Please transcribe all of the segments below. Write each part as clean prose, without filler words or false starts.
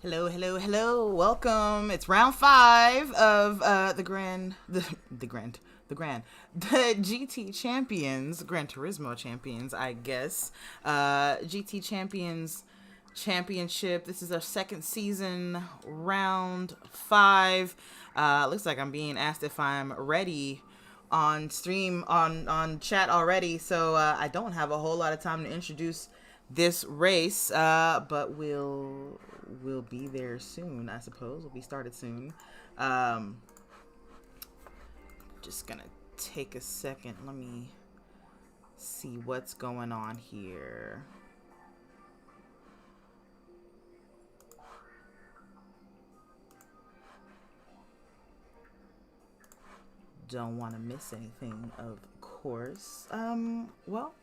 Hello, hello, hello. Welcome. It's round 5 of the GT Champions, Gran Turismo Champions, I guess. GT Champions Championship. This is our second season, round 5. Looks like I'm being asked if I'm ready on stream, on chat already, so I don't have a whole lot of time to introduce this race, but we'll be there soon, I suppose. We'll be started soon. Just gonna take a second. Let me see what's going on here. Don't want to miss anything, of course. Well,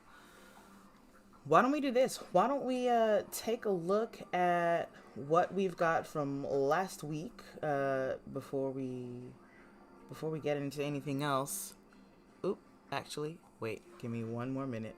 why don't we do this? Why don't we take a look at what we've got from last week before we get into anything else. Oop, actually, wait, give me one more minute.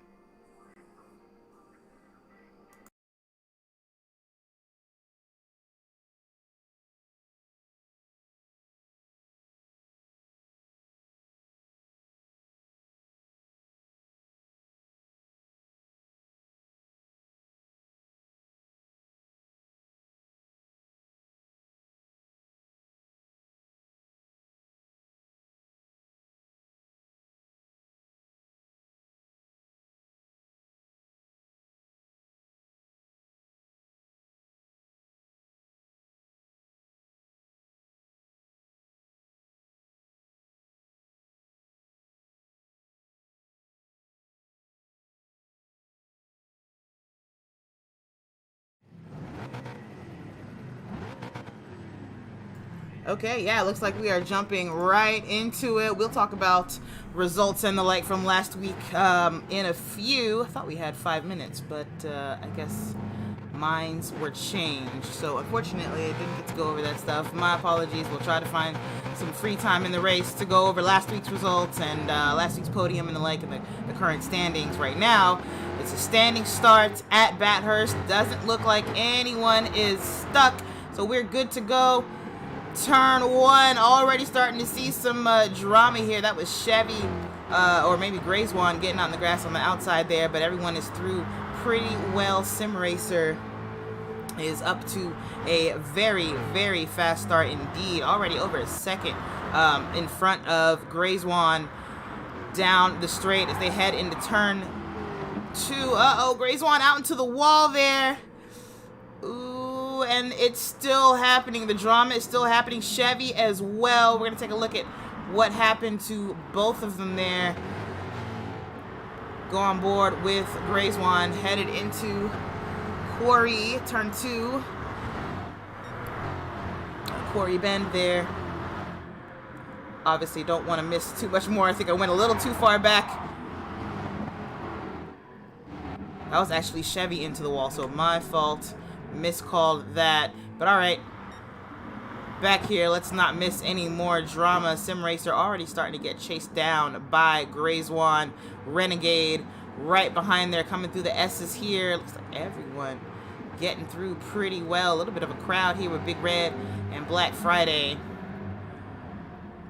Okay, yeah, looks like we are jumping right into it. We'll talk about results and the like from last week in a few. I thought we had 5 minutes, but I guess minds were changed. So unfortunately, I didn't get to go over that stuff. My apologies. We'll try to find some free time in the race to go over last week's results and last week's podium and the like, and the current standings right now. It's a standing start at Bathurst. Doesn't look like anyone is stuck, so we're good to go. Turn 1, already starting to see some drama here. That was Chevy, or maybe Grayswan getting on the grass on the outside there, but everyone is through pretty well. Sim Racer is up to a very, very fast start indeed. Already over a second in front of Grayswan down the straight as they head into turn 2. Grayswan out into the wall there. Ooh, and it's still happening. The drama is still happening. Chevy as well. We're going to take a look at what happened to both of them there. Go on board with Grayswan, headed into Quarry, turn 2. Quarry Bend there. Obviously don't want to miss too much more. I think I went a little too far back. That was actually Chevy into the wall, so my fault. Miscalled that, but all right, back here. Let's not miss any more drama. Sim Racer already starting to get chased down by Grayswan. Renegade right behind there, coming through the S's here. Looks like everyone getting through pretty well. A little bit of a crowd here with Big Red and Black Friday,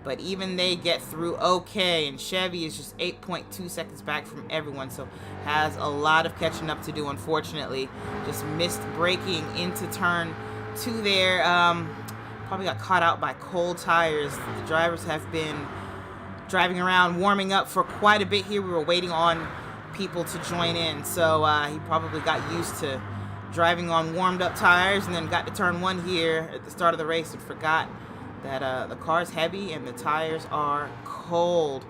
but even they get through okay, and Chevy is just 8.2 seconds back from everyone, so has a lot of catching up to do, unfortunately. Just missed braking into turn 2 there. Probably got caught out by cold tires. The drivers have been driving around, warming up for quite a bit here. We were waiting on people to join in, so he probably got used to driving on warmed up tires, and then got to turn 1 here at the start of the race and forgot that the car's heavy and the tires are cold.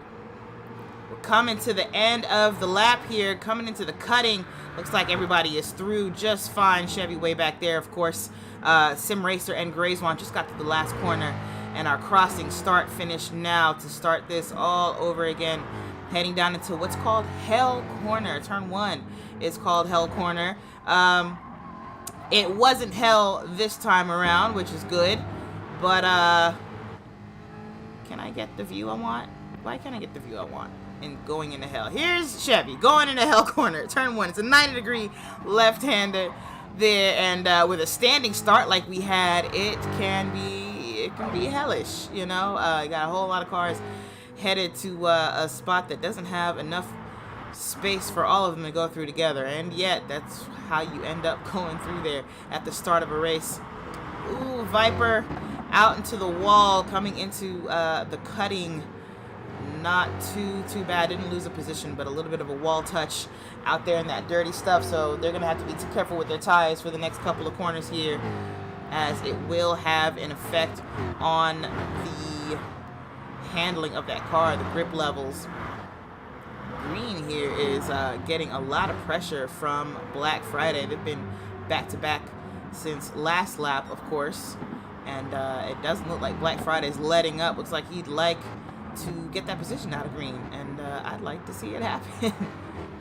We're coming to the end of the lap here, coming into the cutting. Looks like everybody is through just fine. Chevy way back there, of course. Sim Racer and Grayswan just got to the last corner and are crossing start finish now to start this all over again, heading down into what's called Hell Corner. Turn 1 is called Hell Corner. It wasn't hell this time around, which is good. But, can I get the view I want? Why can't I get the view I want? And going into hell. Here's Chevy going into Hell Corner. Turn 1. It's a 90-degree left-hander. there, and with a standing start like we had, it can be hellish, you know. You got a whole lot of cars headed to a spot that doesn't have enough space for all of them to go through together, and yet that's how you end up going through there at the start of a race. Ooh, Viper out into the wall, coming into the cutting. Not too bad. Didn't lose a position, but a little bit of a wall touch out there in that dirty stuff, so they're gonna have to be too careful with their tires for the next couple of corners here, as it will have an effect on the handling of that car, the grip levels. Green here is getting a lot of pressure from Black Friday. They've been back-to-back since last lap, of course, and it doesn't look like Black Friday's letting up. Looks like he'd like to get that position out of Green, and I'd like to see it happen.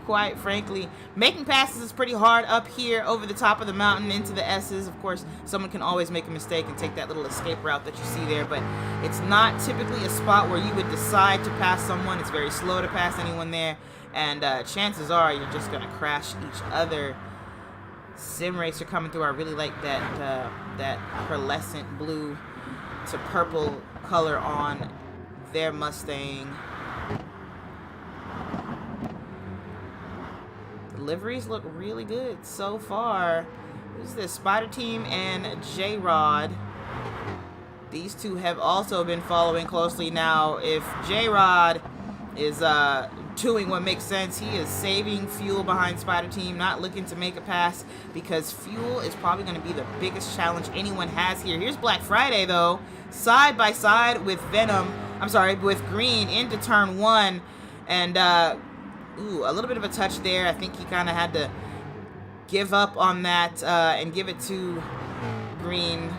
Quite frankly, making passes is pretty hard up here over the top of the mountain into the S's. Of course, someone can always make a mistake and take that little escape route that you see there, but it's not typically a spot where you would decide to pass someone. It's very slow to pass anyone there, and chances are you're just going to crash each other. Sim Racer coming through. I really like that pearlescent blue to purple color on their Mustang. The liveries look really good so far. Who's this? Spider Team and J-Rod. These two have also been following closely. Now, if J-Rod is doing what makes sense, he is saving fuel behind Spider Team, not looking to make a pass, because fuel is probably going to be the biggest challenge anyone has here. Here's Black Friday, though, side by side with with Green into turn one, and ooh, a little bit of a touch there. I think he kind of had to give up on that and give it to Green.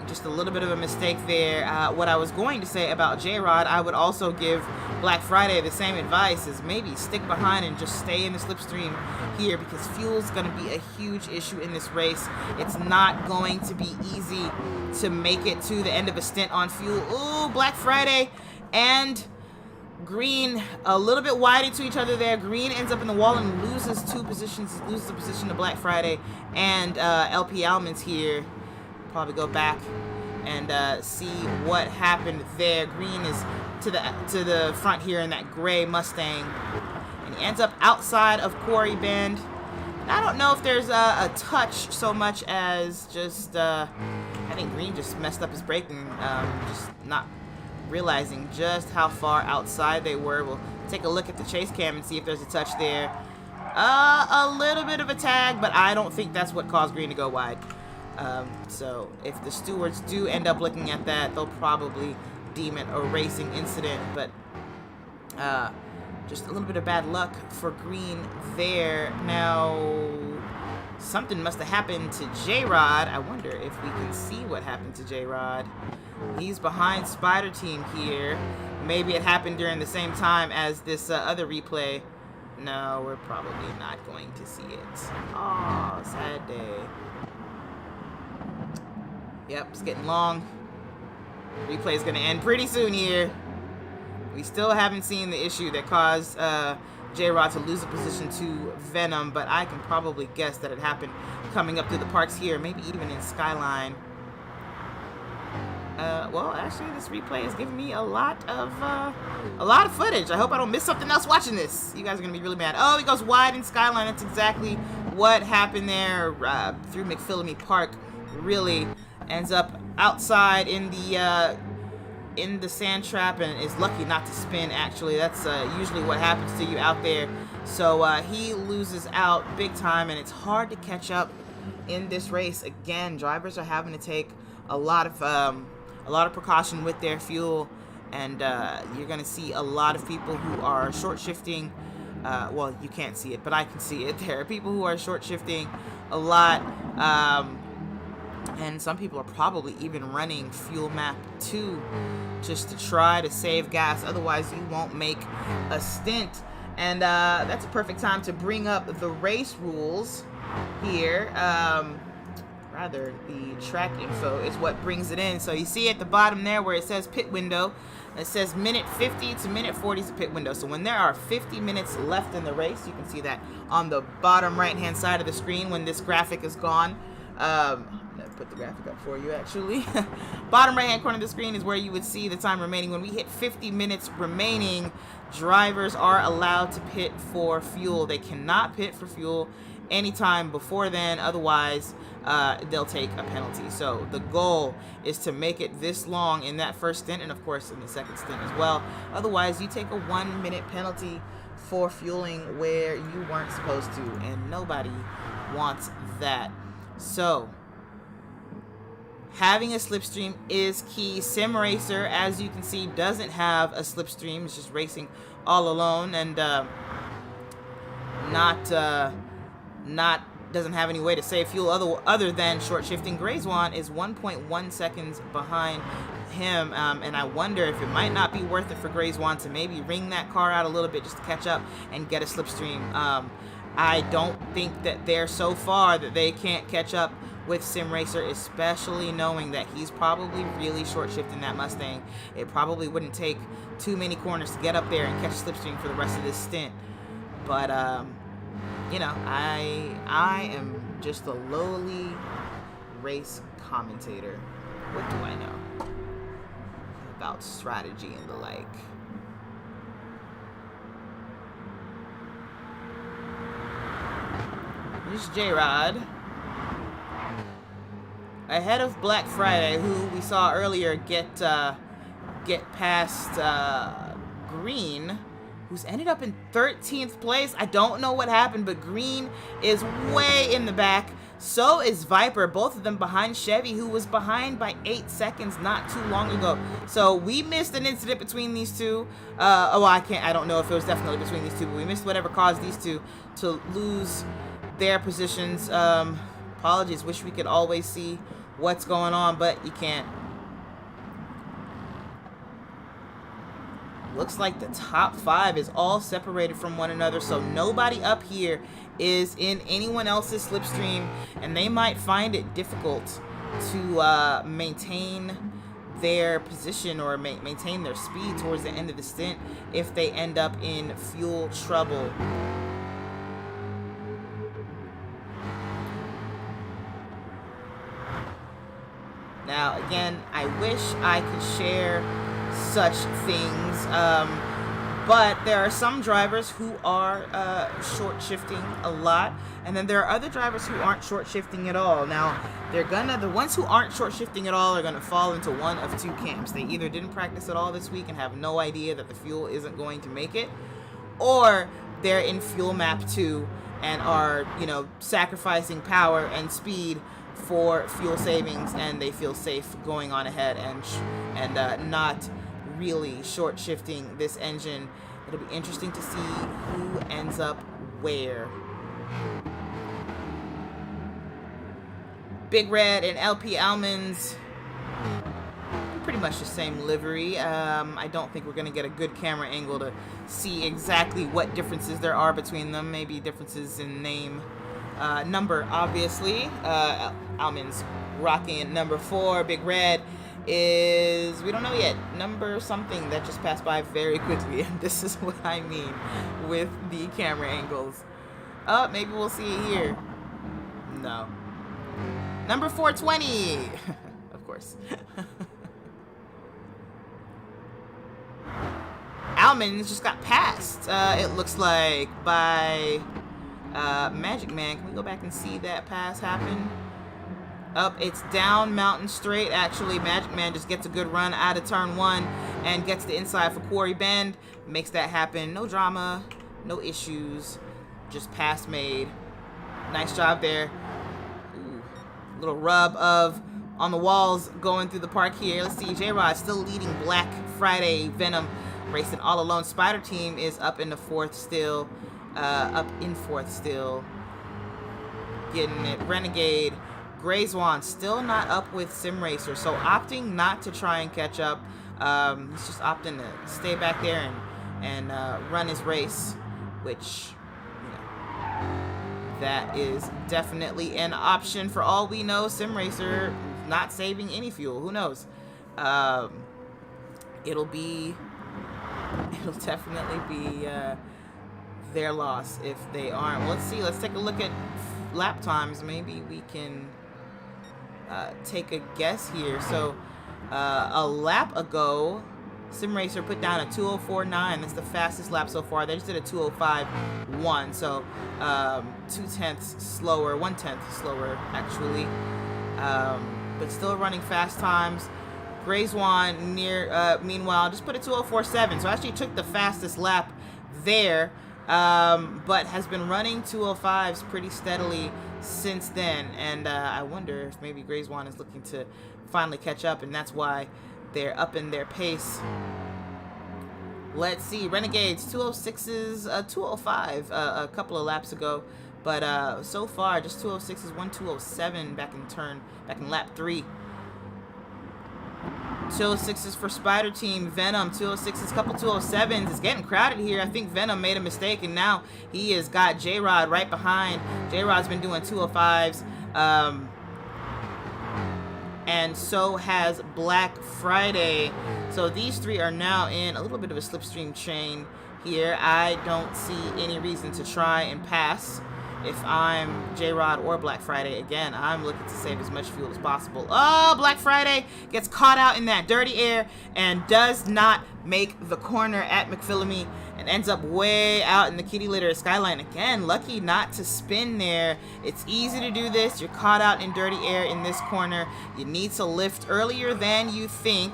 Just a little bit of a mistake there. What I was going to say about J-Rod, I would also give Black Friday the same advice, is maybe stick behind and just stay in the slipstream here, because fuel's going to be a huge issue in this race. It's not going to be easy to make it to the end of a stint on fuel. Ooh, Black Friday and Green a little bit wide into each other there. Green ends up in the wall and loses two positions, loses a position to Black Friday and LP Almonds here. Probably go back and see what happened there. Green is to the front here in that gray Mustang, and he ends up outside of Quarry Bend. I don't know if there's a touch so much as just I think Green just messed up his braking, just not realizing just how far outside they were. We'll take a look at the chase cam and see if there's a touch there. A little bit of a tag, but I don't think that's what caused Green to go wide. So if the stewards do end up looking at that, they'll probably deem it a racing incident, but just a little bit of bad luck for Green there. Now, something must have happened to J-Rod. I wonder if we can see what happened to J-Rod. He's behind Spider Team here. Maybe it happened during the same time as this other replay. No, we're probably not going to see it. Oh, sad day. Yep, it's getting long. Replay is going to end pretty soon here. We still haven't seen the issue that caused J-Rod to lose a position to Venom, but I can probably guess that it happened coming up through the parks here, maybe even in Skyline. Well, actually, this replay is giving me a lot of footage. I hope I don't miss something else watching this. You guys are going to be really mad. Oh, he goes wide in Skyline. That's exactly what happened there through McPhillamy Park. Really ends up outside in the sand trap and is lucky not to spin. Actually, that's usually what happens to you out there. So he loses out big time, and it's hard to catch up in this race. Again, drivers are having to take a lot of precaution with their fuel, and you're going to see a lot of people who are short shifting. Well, you can't see it, but I can see it. There are people who are short shifting a lot. And some people are probably even running fuel map 2 just to try to save gas. Otherwise, you won't make a stint. And that's a perfect time to bring up the race rules here. rather the track info is what brings it in. So you see at the bottom there where it says pit window, it says minute 50 to minute 40 is the pit window. So when there are 50 minutes left in the race, you can see that on the bottom right hand side of the screen when this graphic is gone. I'm gonna put the graphic up for you actually. Bottom right hand corner of the screen is where you would see the time remaining. When we hit 50 minutes remaining, drivers are allowed to pit for fuel. They cannot pit for fuel anytime before then, otherwise they'll take a penalty. So the goal is to make it this long in that first stint, and of course in the second stint as well. Otherwise you take a 1 minute penalty for fueling where you weren't supposed to, and nobody wants that. So having a slipstream is key. Sim Racer, as you can see, doesn't have a slipstream. It's just racing all alone, and doesn't have any way to save fuel other than short shifting. Grayzwan is 1.1 seconds behind him, and I wonder if it might not be worth it for Grayzwan to maybe ring that car out a little bit just to catch up and get a slipstream. I don't think that they're so far that they can't catch up with Sim Racer, especially knowing that he's probably really short shifting that Mustang. It probably wouldn't take too many corners to get up there and catch a slipstream for the rest of this stint. But you know, I am just a lowly race commentator. What do I know about strategy and the like? This is J-Rod. Ahead of Black Friday, who we saw earlier get past Green, who's ended up in 13th place. I don't know what happened, but Green is way in the back. So is Viper, both of them behind Chevy, who was behind by 8 seconds not too long ago. So we missed an incident between these two. I don't know if it was definitely between these two, but we missed whatever caused these two to lose their positions. Apologies, wish we could always see what's going on, but you can't. Looks like the top 5 is all separated from one another, so nobody up here is in anyone else's slipstream, and they might find it difficult to maintain their position or maintain their speed towards the end of the stint if they end up in fuel trouble. Now, again, I wish I could share such things, but there are some drivers who are short shifting a lot, and then there are other drivers who aren't short shifting at all. Now, the ones who aren't short shifting at all are gonna fall into one of two camps. They either didn't practice at all this week and have no idea that the fuel isn't going to make it, or they're in fuel map 2 and are, you know, sacrificing power and speed for fuel savings, and they feel safe going on ahead and not really short shifting this engine. It'll be interesting to see who ends up where. Big Red and LP Almonds, pretty much the same livery. I don't think we're gonna get a good camera angle to see exactly what differences there are between them. Maybe differences in name, number, obviously. Almonds rocking number 4. Big Red is, we don't know yet, number something that just passed by very quickly, and this is what I mean with the camera angles. Oh, maybe we'll see it here. No. Number 420! Of course. Almonds just got passed, it looks like, by Magic Man. Can we go back and see that pass happen? It's down Mountain Straight. Actually, Magic Man just gets a good run out of turn 1 and gets the inside for Quarry Bend. Makes that happen. No drama, no issues, just pass made. Nice job there. Ooh, little rub of on the walls going through the park here. Let's see, J-Rod still leading Black Friday Venom, racing all alone. Spider Team is up in the 4th still. Getting it. Renegade. Grayzwan still not up with Sim Racer, so opting not to try and catch up. He's just opting to stay back there and run his race, which, you know, that is definitely an option. For all we know, Sim Racer not saving any fuel. Who knows? It'll definitely be their loss if they aren't. Well, let's see. Let's take a look at lap times. Maybe we can take a guess here. So a lap ago, Sim Racer put down a 2:04.9. That's the fastest lap so far. They just did a 2:05.1. So 0.2 slower, 1/10 slower actually, but still running fast times. Grayswan meanwhile just put a 2:04.7. So actually took the fastest lap there, but has been running 2:05s pretty steadily since then. And I wonder if maybe Grayswan is looking to finally catch up, and that's why they're upping their pace. Let's see. Renegades 2:06s, 2:05 a couple of laps ago, but so far just 2:06s, 1:2:07 back in lap 3. 2:06s for Spider Team. Venom 2:06s, couple 2:07s. It's getting crowded here. I think Venom made a mistake, and now he has got J-Rod right behind. J-Rod's been doing 2:05s. And so has Black Friday. So these three are now in a little bit of a slipstream chain here. I don't see any reason to try and pass if I'm J-Rod or Black Friday. Again, I'm looking to save as much fuel as possible. Oh, Black Friday gets caught out in that dirty air and does not make the corner at McPhillamy and ends up way out in the kitty litter at Skyline. Again, lucky not to spin there. It's easy to do this. You're caught out in dirty air in this corner. You need to lift earlier than you think.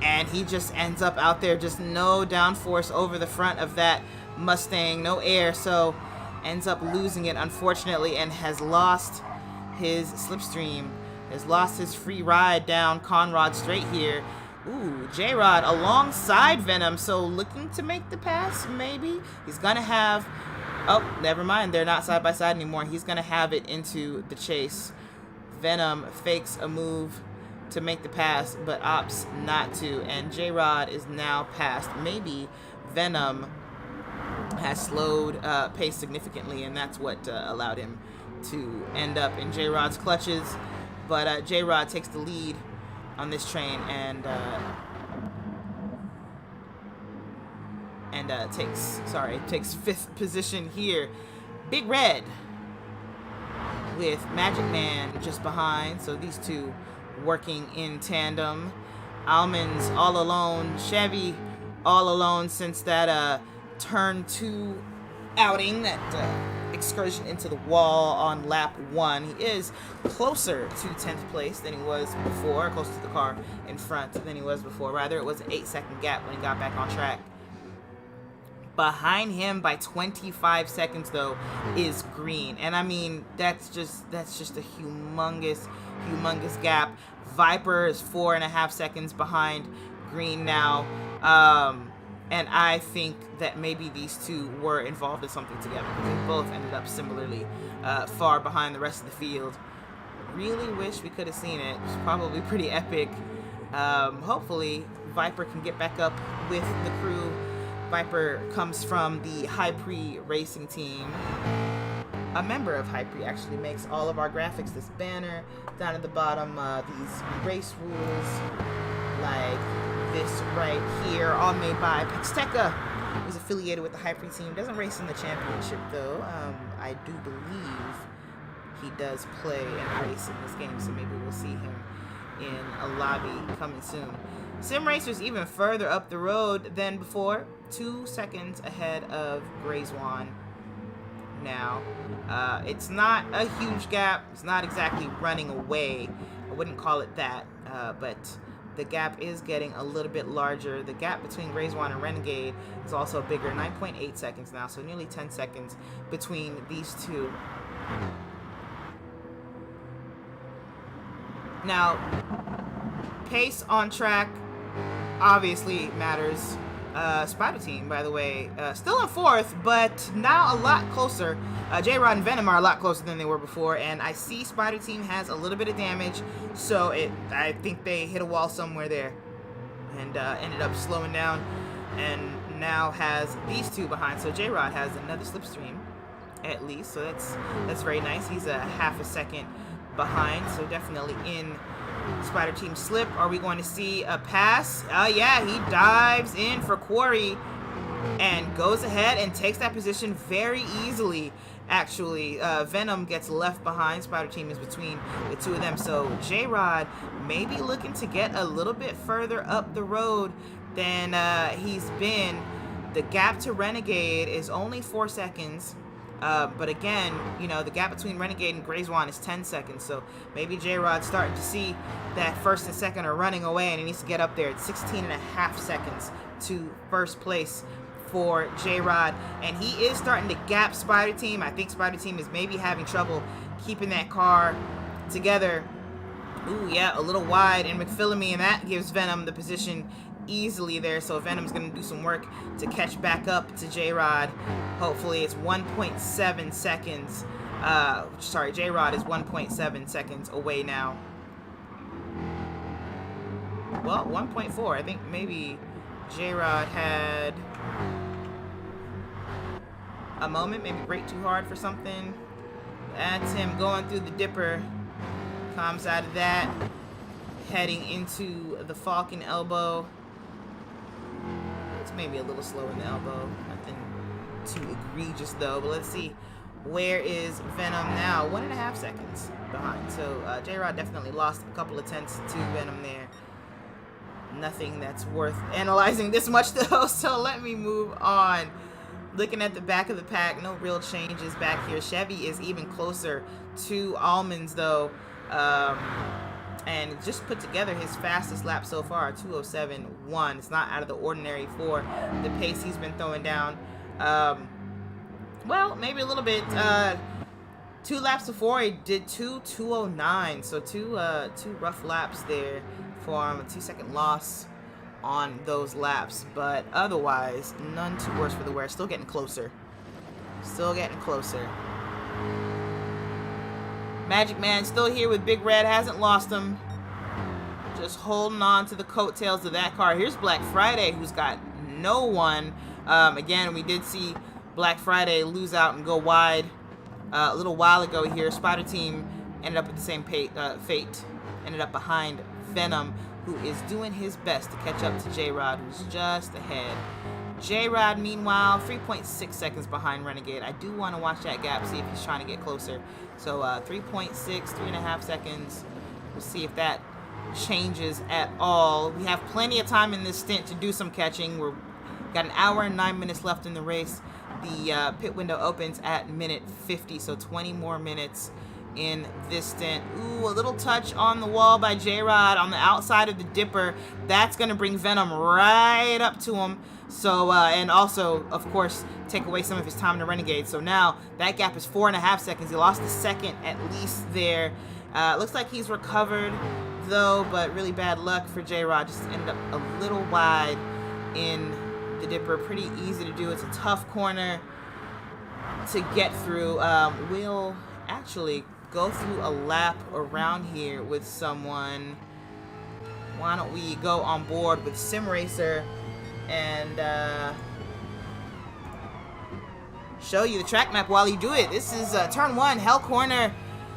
And he just ends up out there, just no downforce over the front of that Mustang, no air, so ends up losing it, unfortunately, and has lost his slipstream, has lost his free ride down Conrad Straight here. Ooh, J-Rod alongside Venom, so looking to make the pass, maybe. He's gonna have, oh, never mind, they're not side by side anymore. He's gonna have it into the chase. Venom fakes a move to make the pass, but opts not to, and J-Rod is now past. Maybe Venom has slowed pace significantly, and that's what allowed him to end up in J-Rod's clutches. But J-Rod takes the lead on this train and takes 5th position here. Big Red with Magic Man just behind, so these two working in tandem. Almonds all alone, Chevy all alone since that turn 2 outing, that excursion into the wall on lap 1. He is closer to 10th place than he was before, closer to the car in front than he was before. Rather, it was an 8-second gap when he got back on track. Behind him by 25 seconds though is Green, and I mean that's just a humongous gap. Viper is 4.5 seconds behind Green now, and I think that maybe these two were involved in something together because they both ended up similarly far behind the rest of the field. Really wish we could have seen it. It's probably pretty epic. Hopefully Viper can get back up with the crew. Viper comes from the RWB Racing team. A member of RWB actually makes all of our graphics. This banner down at the bottom, these race rules like this right here, all made by Pixteca, who's affiliated with the RWB team. Doesn't race in the championship though. I do believe he does play and race in this game, so maybe we'll see him in a lobby coming soon. Sim Racer's even further up the road than before, 2 seconds ahead of Grayswan now. It's not a huge gap. It's not exactly running away. I wouldn't call it that, but the gap is getting a little bit larger. The gap between Grayswan and Renegade is also bigger, 9.8 seconds now, so nearly 10 seconds between these two. Now, pace on track obviously matters. Spider Team, by the way, still in 4th, but now a lot closer. J-Rod and Venom are a lot closer than they were before, and I see Spider Team has a little bit of damage, so I think they hit a wall somewhere there and ended up slowing down, and now has these two behind. So J-Rod has another slipstream at least, so that's very nice. He's a half a second behind, so definitely in Spider Team slip. Are we going to see a pass? Yeah, he dives in for Quarry and goes ahead and takes that position very easily. Actually, Venom gets left behind. Spider Team is between the two of them, so J-Rod may be looking to get a little bit further up the road than he's been. The gap to Renegade is only 4 seconds. But again, you know, the gap between Renegade and Grazwan is 10 seconds, so maybe J-Rod's starting to see that first and second are running away, and he needs to get up there. It's 16.5 seconds to first place for J-Rod, and he is starting to gap Spider Team. I think Spider Team is maybe having trouble keeping that car together. Ooh, yeah, a little wide in McPhillamy, and that gives Venom the position easily there, so Venom's going to do some work to catch back up to J-Rod. Hopefully it's 1.7 seconds. Sorry, J-Rod is 1.7 seconds away now. Well, 1.4. I think maybe J-Rod had a moment, maybe brake too hard for something. That's him going through the dipper. Comes out of that, heading into the Falcon elbow. It's maybe a little slow in the elbow. Nothing too egregious though, but let's see. Where is Venom now? 1.5 seconds behind. So J-Rod definitely lost a couple of tenths to Venom there. Nothing that's worth analyzing this much though, so let me move on. Looking at the back of the pack, no real changes back here. Chevy is even closer to Almonds though, and just put together his fastest lap so far, 2:07.1. It's not out of the ordinary for the pace he's been throwing down. Well, maybe a little bit. 2 laps before he did 2:09, so two rough laps there for him. A 2-second loss on those laps, but otherwise none too worse for the wear. Still getting closer. Still getting closer. Magic Man still here with Big Red, hasn't lost him. Just holding on to the coattails of that car. Here's Black Friday, who's got no one. Again, we did see Black Friday lose out and go wide a little while ago here. Spider Team ended up with the same fate. Ended up behind Venom, who is doing his best to catch up to J-Rod, who's just ahead. J-Rod, meanwhile, 3.6 seconds behind Renegade. I do want to watch that gap, see if he's trying to get closer. So 3.6, 3.5 seconds. We'll see if that changes at all. We have plenty of time in this stint to do some catching. We've got 1 hour and 9 minutes left in the race. The pit window opens at minute 50, so 20 more minutes in this stint. Ooh, a little touch on the wall by J-Rod on the outside of the dipper. That's going to bring Venom right up to him. So, and also, of course, take away some of his time to Renegade. So now that gap is 4.5 seconds. He lost a second at least there. Looks like he's recovered though, but really bad luck for J-Rod. Just ended up a little wide in the dipper. Pretty easy to do. It's a tough corner to get through. We'll actually go through a lap around here with someone. Why don't we go on board with Sim Racer and show you the track map while you do it. This is turn 1, Hell Corner.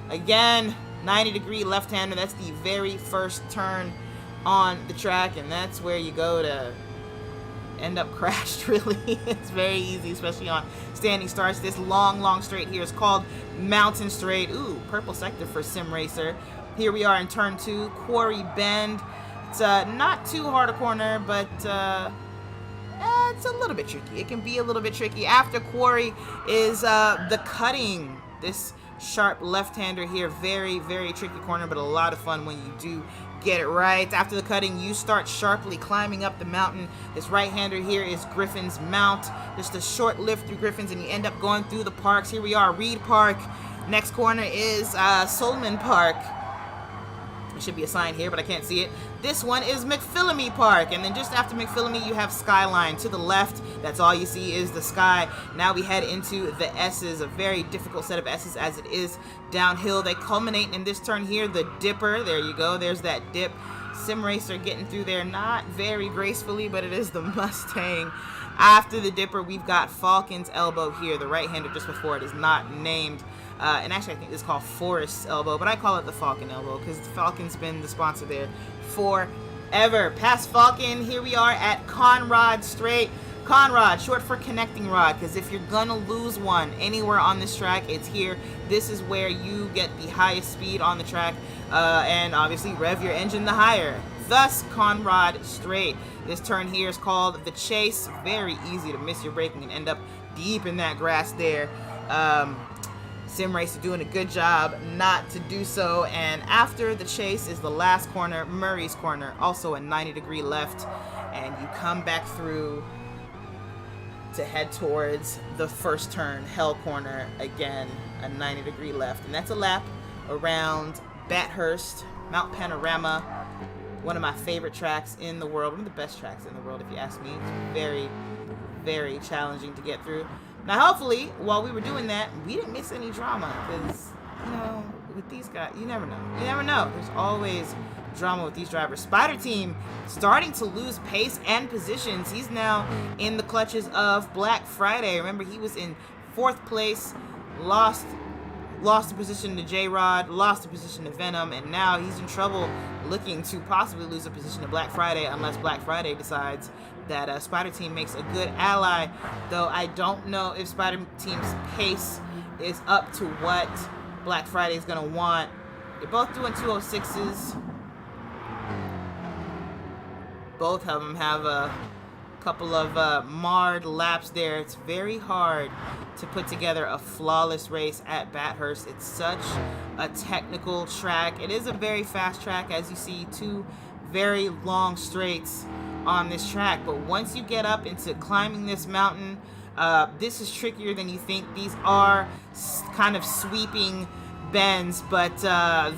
Again, 90-degree left-hander. That's the very first turn on the track, and that's where you go to end up crashed, really. It's very easy, especially on standing starts. This long straight here is called Mountain Straight. Ooh, purple sector for Sim Racer. Here we are in turn 2, Quarry Bend. It's not too hard a corner, but it's a little bit tricky. It can be a little bit tricky. After Quarry is the cutting. This sharp left-hander here, very tricky corner, but a lot of fun when you do get it right. After the cutting, you start sharply climbing up the mountain. This right-hander here is Griffin's Mount. Just a short lift through Griffin's, and you end up going through the parks. Here we are, Reed Park. Next corner is Solman Park. There should be a sign here, but I can't see it. This one is McPhillamy Park, and then just after McPhillamy, you have Skyline. To the left, that's all you see is the sky. Now we head into the S's, a very difficult set of S's as it is downhill. They culminate in this turn here, the dipper. There you go, there's that dip. Sim Racer getting through there not very gracefully, but it is the Mustang. After the Dipper, we've got Falcon's Elbow here. The right-hander just before it is not named. And actually, I think it's called Forest's Elbow, but I call it the Falcon Elbow because the Falcon's been the sponsor there forever. Past Falcon, here we are at Conrod Straight. Conrod, short for connecting rod, because if you're gonna lose one anywhere on this track, it's here. This is where you get the highest speed on the track, and obviously rev your engine the higher. Thus, Conrod Straight. This turn here is called the Chase. Very easy to miss your braking and end up deep in that grass there. Sim Racer doing a good job not to do so. And after the Chase is the last corner, Murray's corner, also a 90-degree left, and you come back through to head towards the first turn, Hell Corner, again, a 90-degree left. And that's a lap around Bathurst, Mount Panorama, one of my favorite tracks in the world, one of the best tracks in the world, if you ask me. It's very, very challenging to get through. Now, hopefully, while we were doing that, we didn't miss any drama, because, you know, with these guys, you never know. You never know. There's always drama with these drivers. Spider Team starting to lose pace and positions. He's now in the clutches of Black Friday. Remember, he was in 4th place, lost the position to J-Rod, lost the position to Venom, and now he's in trouble looking to possibly lose a position to Black Friday unless Black Friday decides that Spider Team makes a good ally. Though I don't know if Spider Team's pace is up to what Black Friday is going to want. They're both doing 206s. Both of them have a couple of marred laps there. It's very hard to put together a flawless race at Bathurst. It's such a technical track. It is a very fast track, as you see, 2 very long straights on this track. But once you get up into climbing this mountain, this is trickier than you think. These are kind of sweeping bends, but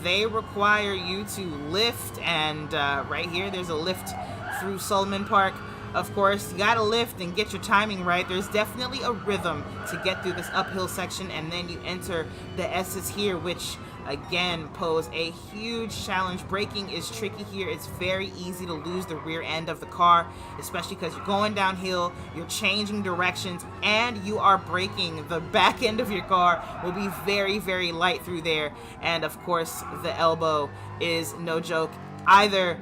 they require you to lift, and right here there's a lift through Solomon Park. Of course, you gotta lift and get your timing right. There's definitely a rhythm to get through this uphill section, and then you enter the S's here, which again pose a huge challenge. Braking is tricky here. It's very easy to lose the rear end of the car, especially because you're going downhill, you're changing directions, and you are braking. The back end of your car will be very, very light through there. And of course, the elbow is no joke either.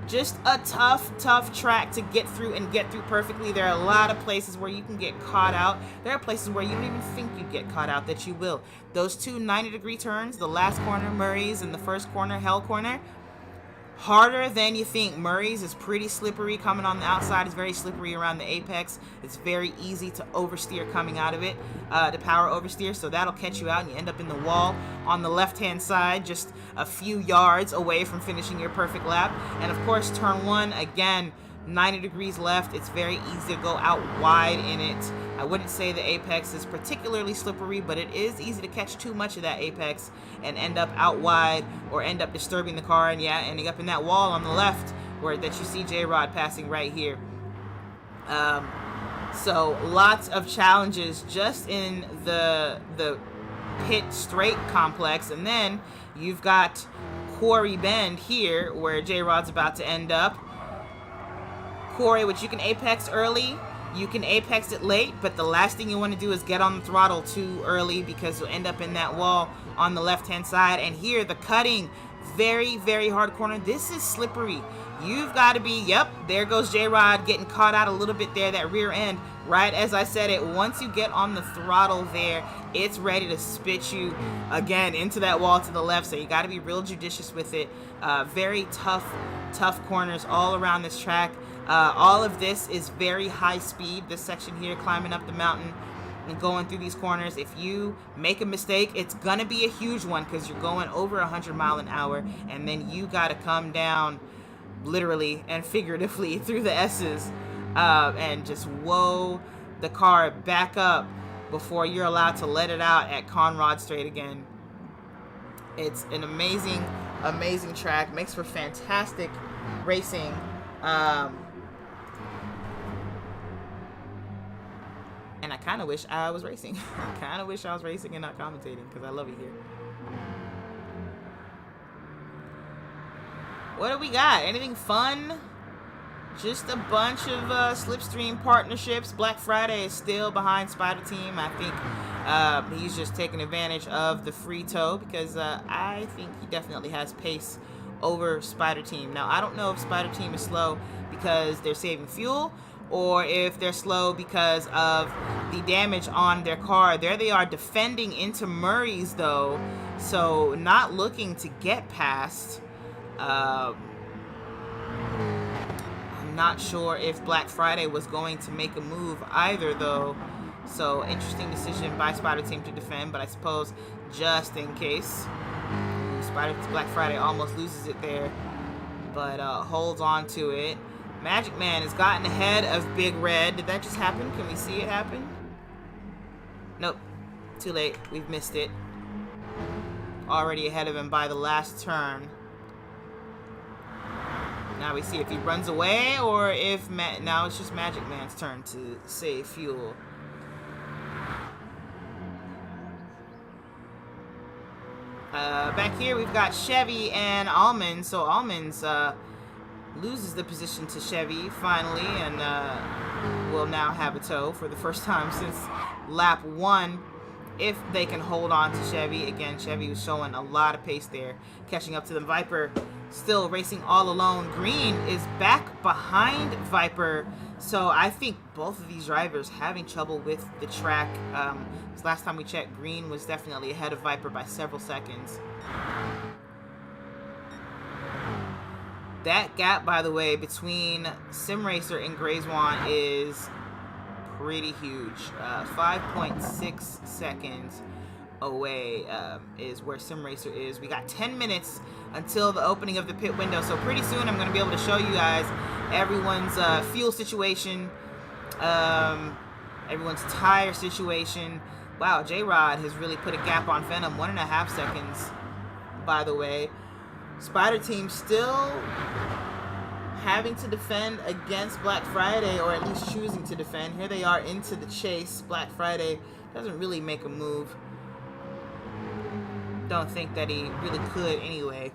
Just a tough track to get through and get through perfectly. There are a lot of places where you can get caught out. There are places where you don't even think you'd get caught out that you will. Those 2 90-degree turns, the last corner, Murray's, and the first corner, Hell Corner, harder than you think. Murray's is pretty slippery coming on the outside. It's very slippery around the apex. It's very easy to oversteer coming out of it, to power oversteer, so that'll catch you out and you end up in the wall on the left-hand side, just a few yards away from finishing your perfect lap. And of course, turn 1, again, 90 degrees left. It's very easy to go out wide in it. I wouldn't say the apex is particularly slippery, but it is easy to catch too much of that apex and end up out wide or end up disturbing the car, and yeah, ending up in that wall on the left where that you see J-Rod passing right here. So lots of challenges just in the pit straight complex, and then you've got Quarry Bend here where J-Rod's about to end up. Quarry, which you can apex early, you can apex it late, but the last thing you want to do is get on the throttle too early because you'll end up in that wall on the left-hand side. And here, the cutting, very, very hard corner. This is slippery. You've got to be, yep, there goes J-Rod getting caught out a little bit there, that rear end. Right as I said it, once you get on the throttle there, it's ready to spit you again into that wall to the left, so you got to be real judicious with it. Very tough corners all around this track. All of this is very high speed, this section here, climbing up the mountain and going through these corners. If you make a mistake, it's gonna be a huge one because you're going over 100 miles an hour, and then you got to come down literally and figuratively through the S's and just whoa the car back up before you're allowed to let it out at Conrod Straight again. It's an amazing track, makes for fantastic racing. And I kind of wish I was racing. I kind of wish I was racing and not commentating because I love it here. What do we got? Anything fun? Just a bunch of slipstream partnerships. Black Friday is still behind Spider Team. I think he's just taking advantage of the free tow because I think he definitely has pace over Spider Team. Now, I don't know if Spider Team is slow because they're saving fuel or if they're slow because of the damage on their car. There they are defending into Murray's, though, so not looking to get past. Not sure if Black Friday was going to make a move either, though. So interesting decision by Spider Team to defend, but I suppose just in case. Black Friday almost loses it there, but holds on to it. Magic Man has gotten ahead of Big Red. Did that just happen? Can we see it happen? Nope. Too late. We've missed it. Already ahead of him by the last turn. Now we see if he runs away or if now it's just Magic Man's turn to save fuel. Back here we've got Chevy and Almonds. So Almonds loses the position to Chevy finally and will now have a tow for the first time since lap 1. If they can hold on to Chevy. Again, Chevy was showing a lot of pace there, catching up to them. Viper still racing all alone. Green is back behind Viper, so I think both of these drivers having trouble with the track. Last time we checked, Green was definitely ahead of Viper by several seconds. That gap, by the way, between Sim Racer and Grayswan is pretty huge. 5.6 seconds away is where Sim Racer is. We got 10 minutes until the opening of the pit window, so pretty soon I'm going to be able to show you guys everyone's fuel situation, everyone's tire situation. Wow, J-Rod has really put a gap on Venom. 1.5 seconds, by the way. Spider Team still having to defend against Black Friday, or at least choosing to defend. Here they are into the chase. Black Friday doesn't really make a move. Don't think that he really could anyway.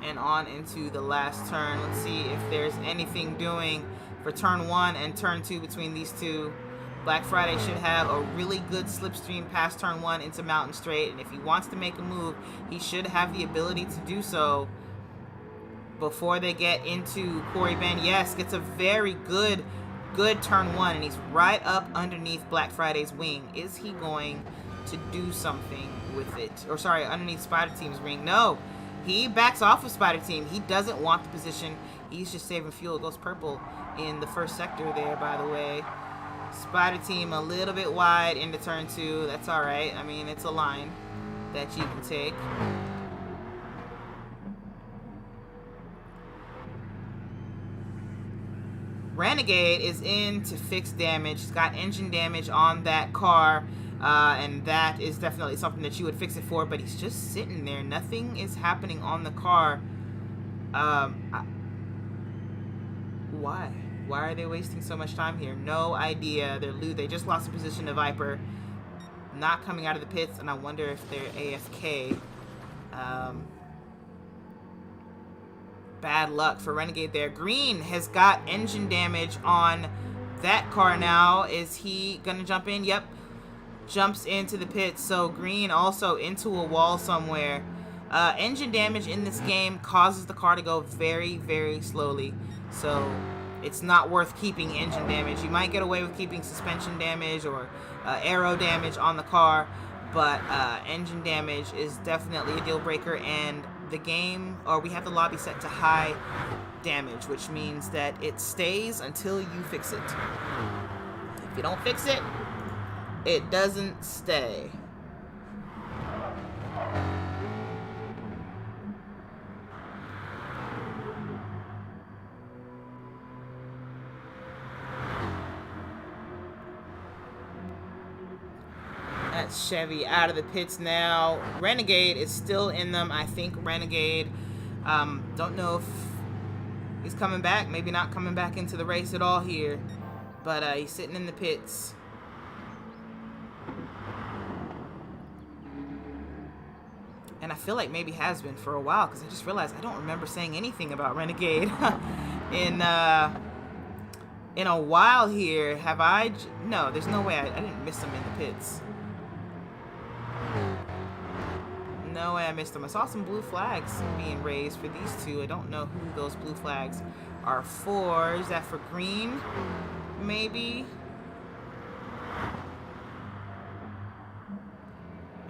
And on into the last turn. Let's see if there's anything doing for turn 1 and turn 2 between these two. Black Friday should have a really good slipstream past turn 1 into Mountain Straight, and if he wants to make a move, he should have the ability to do so before they get into Quarry Bend. Yes, gets a very good turn 1, and he's right up underneath Black Friday's wing. Is he going to do something with it? Or sorry, underneath Spider Team's wing. No, he backs off of Spider Team. He doesn't want the position. He's just saving fuel. It goes purple in the first sector there, by the way. Spider Team a little bit wide into turn 2. That's alright. I mean, it's a line that you can take. Renegade is in to fix damage. He's got engine damage on that car, and that is definitely something that you would fix it for, but he's just sitting there. Nothing is happening on the car. Why? Why are they wasting so much time here? No idea. They just lost the position to Viper. Not coming out of the pits, and I wonder if they're AFK. Bad luck for Renegade there. Green has got engine damage on that car now. Is he gonna jump in? Yep. Jumps into the pits. So Green also into a wall somewhere. Engine damage in this game causes the car to go very, very slowly. So it's not worth keeping engine damage. You might get away with keeping suspension damage or aero damage on the car, but engine damage is definitely a deal breaker, and the game, or we have the lobby set to high damage, which means that it stays until you fix it. If you don't fix it, it doesn't stay. That's Chevy out of the pits now. Renegade is still in them. I think Renegade, don't know if he's coming back. Maybe not coming back into the race at all here. But he's sitting in the pits. And I feel like maybe has been for a while, because I just realized I don't remember saying anything about Renegade in a while here. Have I? No, there's no way I didn't miss them in the pits. No way I missed them. I saw some blue flags being raised for these two. I don't know who those blue flags are for. Is that for green? Maybe?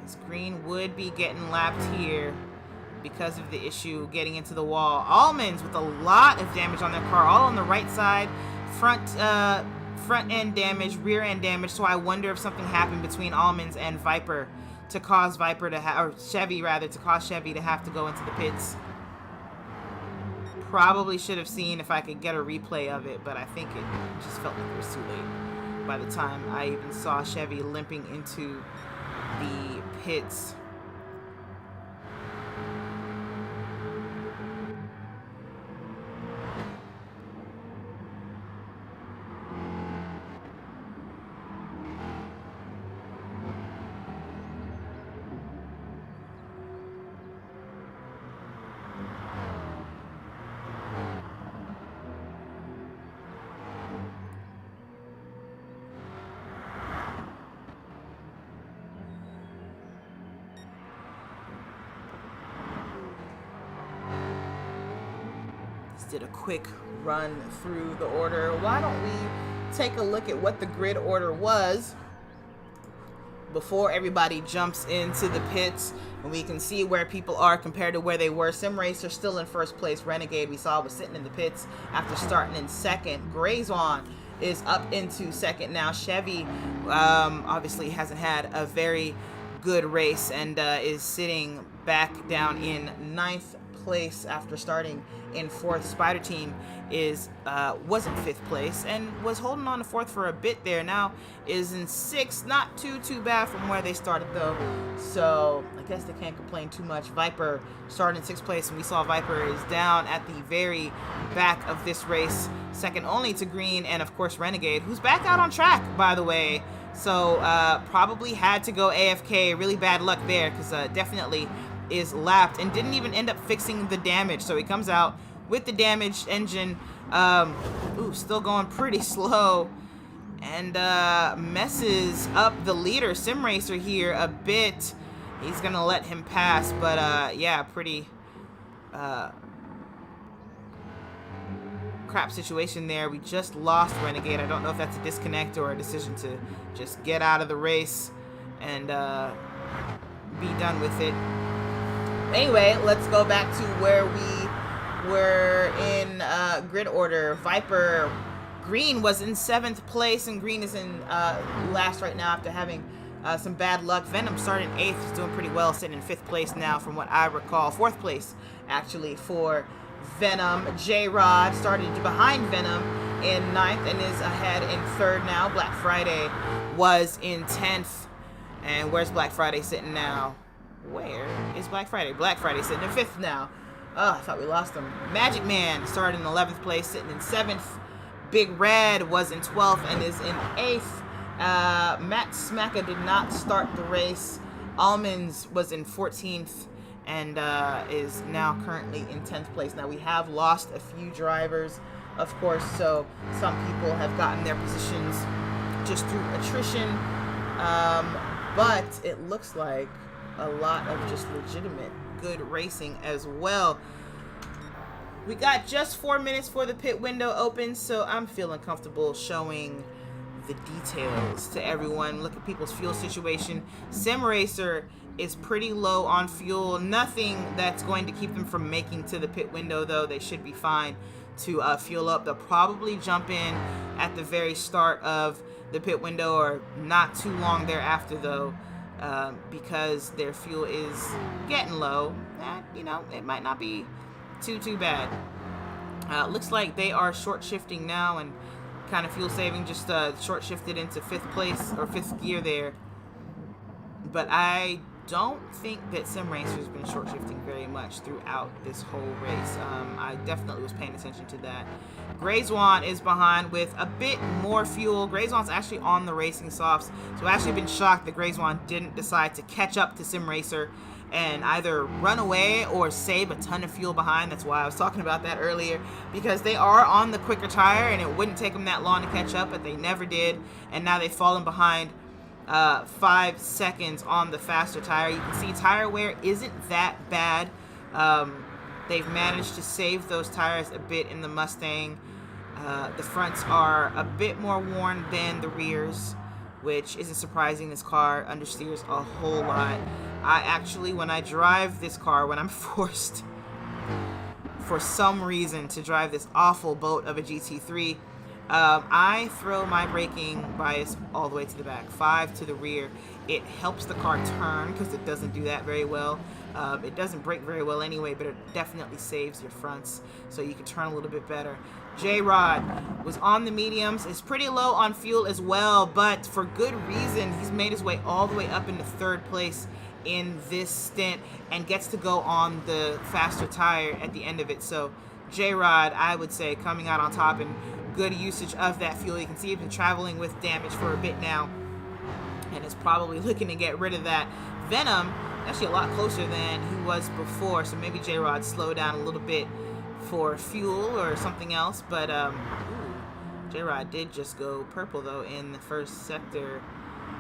As green would be getting lapped here because of the issue getting into the wall. Almonds with a lot of damage on their car, all on the right side. Front end damage, rear end damage. So I wonder if something happened between Almonds and Viper to cause Viper to or Chevy rather, to cause Chevy to have to go into the pits. Probably should have seen if I could get a replay of it, but I think it just felt like it was too late by the time I even saw Chevy limping into the pits. Did a quick run through the order. Why don't we take a look at what the grid order was before everybody jumps into the pits, and we can see where people are compared to where they were. Sim Racer still in first place. Renegade, we saw, was sitting in the pits after starting in second. Grazon is up into second now. Chevy obviously hasn't had a very good race and is sitting back down in ninth place after starting in fourth. Spider Team was in fifth place and was holding on to fourth for a bit there. Now is in sixth. Not too bad from where they started though, so I guess they can't complain too much. Viper started in sixth place, and we saw Viper is down at the very back of this race, second only to Green and of course Renegade, who's back out on track, by the way. So probably had to go AFK. Really bad luck there, because definitely is lapped and didn't even end up fixing the damage. So he comes out with the damaged engine, still going pretty slow, and messes up the leader, Sim Racer, here a bit. He's gonna let him pass, but yeah, pretty crap situation there. We just lost Renegade. I don't know if that's a disconnect or a decision to just get out of the race and be done with it. Anyway, let's go back to where we were in grid order. Viper, Green was in seventh place, and Green is in last right now after having some bad luck. Venom started in eighth, is doing pretty well, sitting in fifth place now from what I recall. Fourth place, actually, for Venom. J-Rod started behind Venom in ninth and is ahead in third now. Black Friday was in 10th. And where's Black Friday sitting now? Where is Black Friday? Black Friday sitting in fifth now. Oh, I thought we lost him. Magic Man started in 11th place, sitting in 7th. Big Red was in 12th and is in 8th. Matt Smacka did not start the race. Almonds was in 14th and is now currently in 10th place. Now, we have lost a few drivers, of course, so some people have gotten their positions just through attrition. But it looks like a lot of just legitimate good racing as well. We got just 4 minutes for the pit window open, so I'm feeling comfortable showing the details to everyone. Look at people's fuel situation. Sim Racer is pretty low on fuel. Nothing that's going to keep them from making to the pit window, though. They should be fine to fuel up. They'll probably jump in at the very start of the pit window or not too long thereafter, though, because their fuel is getting low. You know, it might not be too bad. Looks like they are short shifting now and kind of fuel saving, just short shifted into 5th place or 5th gear there. But I don't think that Sim Racer's been short shifting very much throughout this whole race. I definitely was paying attention to that. Grayzwan is behind with a bit more fuel. Grayzwan's actually on the racing softs, so I've actually been shocked that Grayzwan didn't decide to catch up to Sim Racer and either run away or save a ton of fuel behind. That's why I was talking about that earlier, because they are on the quicker tire and it wouldn't take them that long to catch up, but they never did, and now they've fallen behind 5 seconds on the faster tire. You can see tire wear isn't that bad. They've managed to save those tires a bit in the Mustang. The fronts are a bit more worn than the rears, which isn't surprising. This car understeers a whole lot. I actually, when I drive this car, when I'm forced for some reason to drive this awful boat of a GT3, I throw my braking bias all the way to the back, 5 to the rear. It helps the car turn because it doesn't do that very well. It doesn't brake very well anyway, but it definitely saves your fronts so you can turn a little bit better. J-Rod was on the mediums, is pretty low on fuel as well, but for good reason. He's made his way all the way up into 3rd place in this stint and gets to go on the faster tire at the end of it. So J-Rod, I would say, coming out on top and good usage of that fuel. You can see he's been traveling with damage for a bit now and is probably looking to get rid of that. Venom, actually a lot closer than he was before, so maybe J-Rod slowed down a little bit for fuel or something else, but J-Rod did just go purple though in the first sector.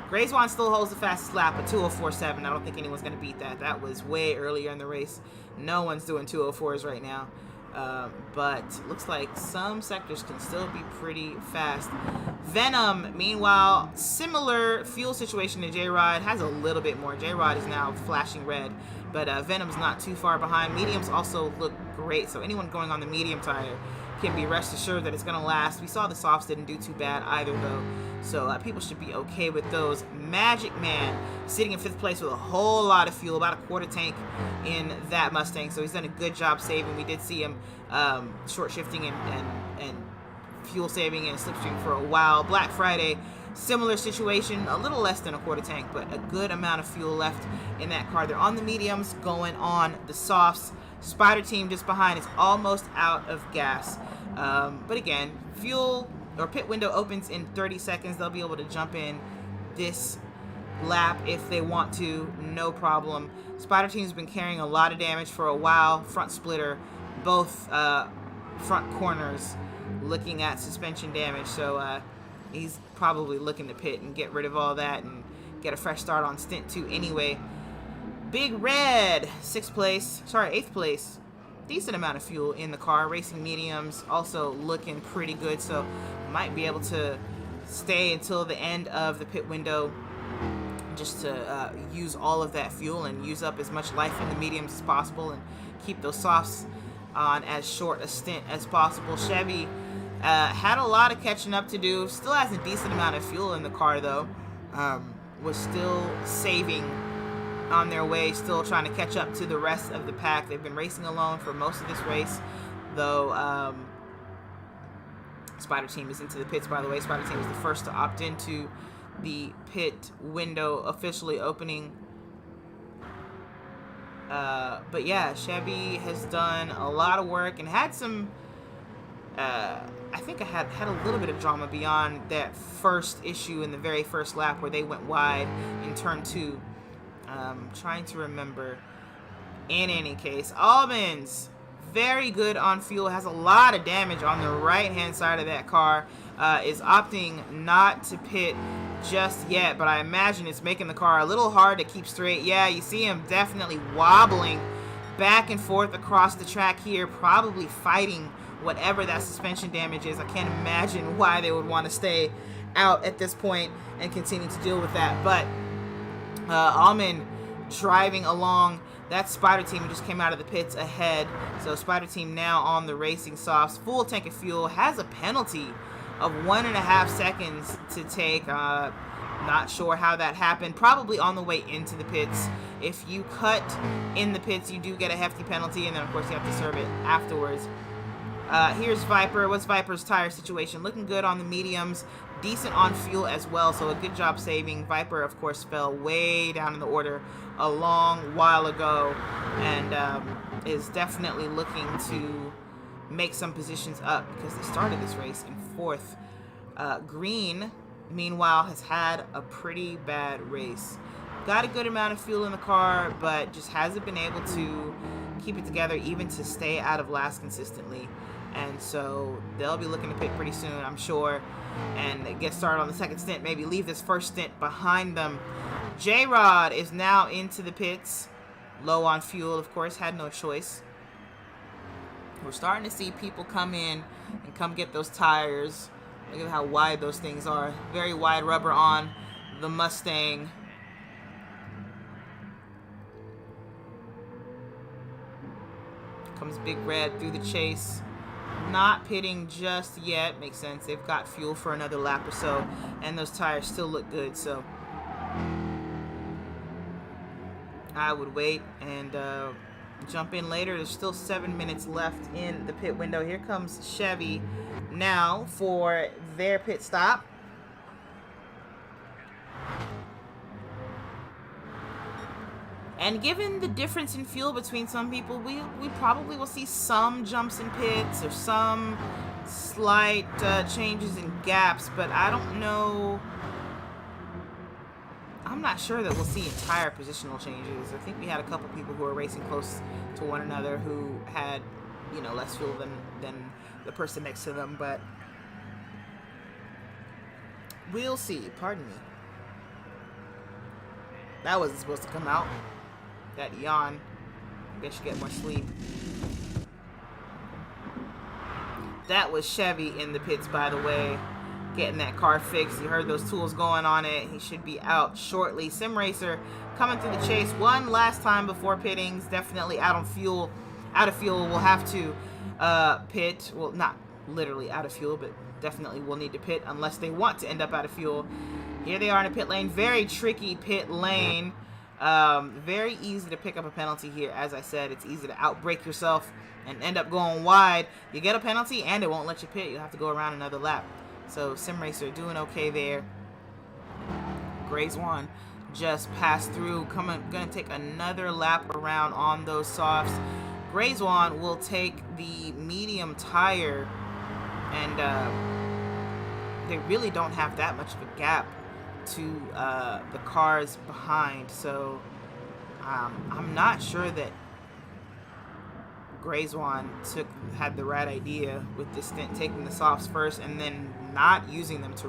Grayzwan still holds the fastest lap at 2:04.7. I don't think anyone's going to beat that. That was way earlier in the race. No one's doing 2:04s right now. But looks like some sectors can still be pretty fast. Venom, meanwhile, similar fuel situation to J-Rod, has a little bit more. J-Rod is now flashing red, but Venom's not too far behind. Mediums also look great, so anyone going on the medium tire can be rest assured that it's going to last. We saw the softs didn't do too bad either, though, so people should be okay with those. Magic Man sitting in 5th place with a whole lot of fuel, about a quarter tank in that Mustang, so he's done a good job saving. We did see him short shifting and fuel saving and slipstream for a while. Black Friday, similar situation, a little less than a quarter tank, but a good amount of fuel left in that car. They're on the mediums, going on the softs. Spider Team just behind is almost out of gas. But again, fuel or pit window opens in 30 seconds. They'll be able to jump in this lap if they want to, no problem. Spider Team's been carrying a lot of damage for a while. Front splitter, both front corners looking at suspension damage, so he's probably looking to pit and get rid of all that and get a fresh start on stint 2 anyway. Big Red, 8th place. Decent amount of fuel in the car. Racing mediums also looking pretty good, so might be able to stay until the end of the pit window just to use all of that fuel and use up as much life in the mediums as possible and keep those softs on as short a stint as possible. Chevy had a lot of catching up to do. Still has a decent amount of fuel in the car, though. Was still saving on their way, still trying to catch up to the rest of the pack. They've been racing alone for most of this race, though. Spider Team is into the pits, by the way. Spider Team is the first to opt into the pit window officially opening. But yeah, Chevy has done a lot of work and had some I think I had a little bit of drama beyond that first issue in the very first lap where they went wide in turn 2. Trying to remember. In any case, Almonds, very good on fuel, has a lot of damage on the right hand side of that car, is opting not to pit just yet, but I imagine it's making the car a little hard to keep straight. Yeah, you see him definitely wobbling back and forth across the track here, probably fighting whatever that suspension damage is. I can't imagine why they would want to stay out at this point and continue to deal with that, but Almond driving along that Spider Team who just came out of the pits ahead. So Spider Team now on the racing softs, full tank of fuel, has a penalty of 1.5 seconds to take. Not sure how that happened. Probably on the way into the pits. If you cut in the pits, you do get a hefty penalty, and then of course you have to serve it afterwards. Here's Viper. What's Viper's tire situation? Looking good on the mediums. decent on fuel as well, so a good job saving. Viper, of course, fell way down in the order a long while ago, and is definitely looking to make some positions up because they started this race in 4th. Green, meanwhile, has had a pretty bad race. Got a good amount of fuel in the car, but just hasn't been able to keep it together, even to stay out of last consistently. And so they'll be looking to pit pretty soon, I'm sure, and get started on the second stint, maybe leave this first stint behind them. J-Rod is now into the pits, low on fuel, of course, had no choice. We're starting to see people come in and come get those tires. Look at how wide those things are. Very wide rubber on the Mustang. Comes Big Red through the chase. Not pitting just yet. Makes sense. They've got fuel for another lap or so, and those tires still look good, so I would wait and jump in later. There's still 7 minutes left in the pit window. Here comes Chevy now for their pit stop. And given the difference in fuel between some people, we probably will see some jumps in pits or some slight changes in gaps, but I don't know. I'm not sure that we'll see entire positional changes. I think we had a couple people who were racing close to one another who had, you know, less fuel than the person next to them, but we'll see. Pardon me. That wasn't supposed to come out. That yawn. I guess you get more sleep. That was Chevy in the pits, by the way, getting that car fixed. You heard those tools going on it. He should be out shortly. Sim Racer coming through the chase one last time before pitting. Definitely out on fuel. Out of fuel. We'll have to pit. Well, not literally out of fuel, but definitely will need to pit unless they want to end up out of fuel. Here they are in a pit lane. Very tricky pit lane. Very easy to pick up a penalty here. As I said, it's easy to outbrake yourself and end up going wide. You get a penalty and it won't let you pit. You'll have to go around another lap. So Sim Racer doing okay there. Grayswan just passed through. Gonna take another lap around on those softs. Grayswan will take the medium tire, and they really don't have that much of a gap to the cars behind, so I'm not sure that Grayswan had the right idea with this stint, taking the softs first and then not using them to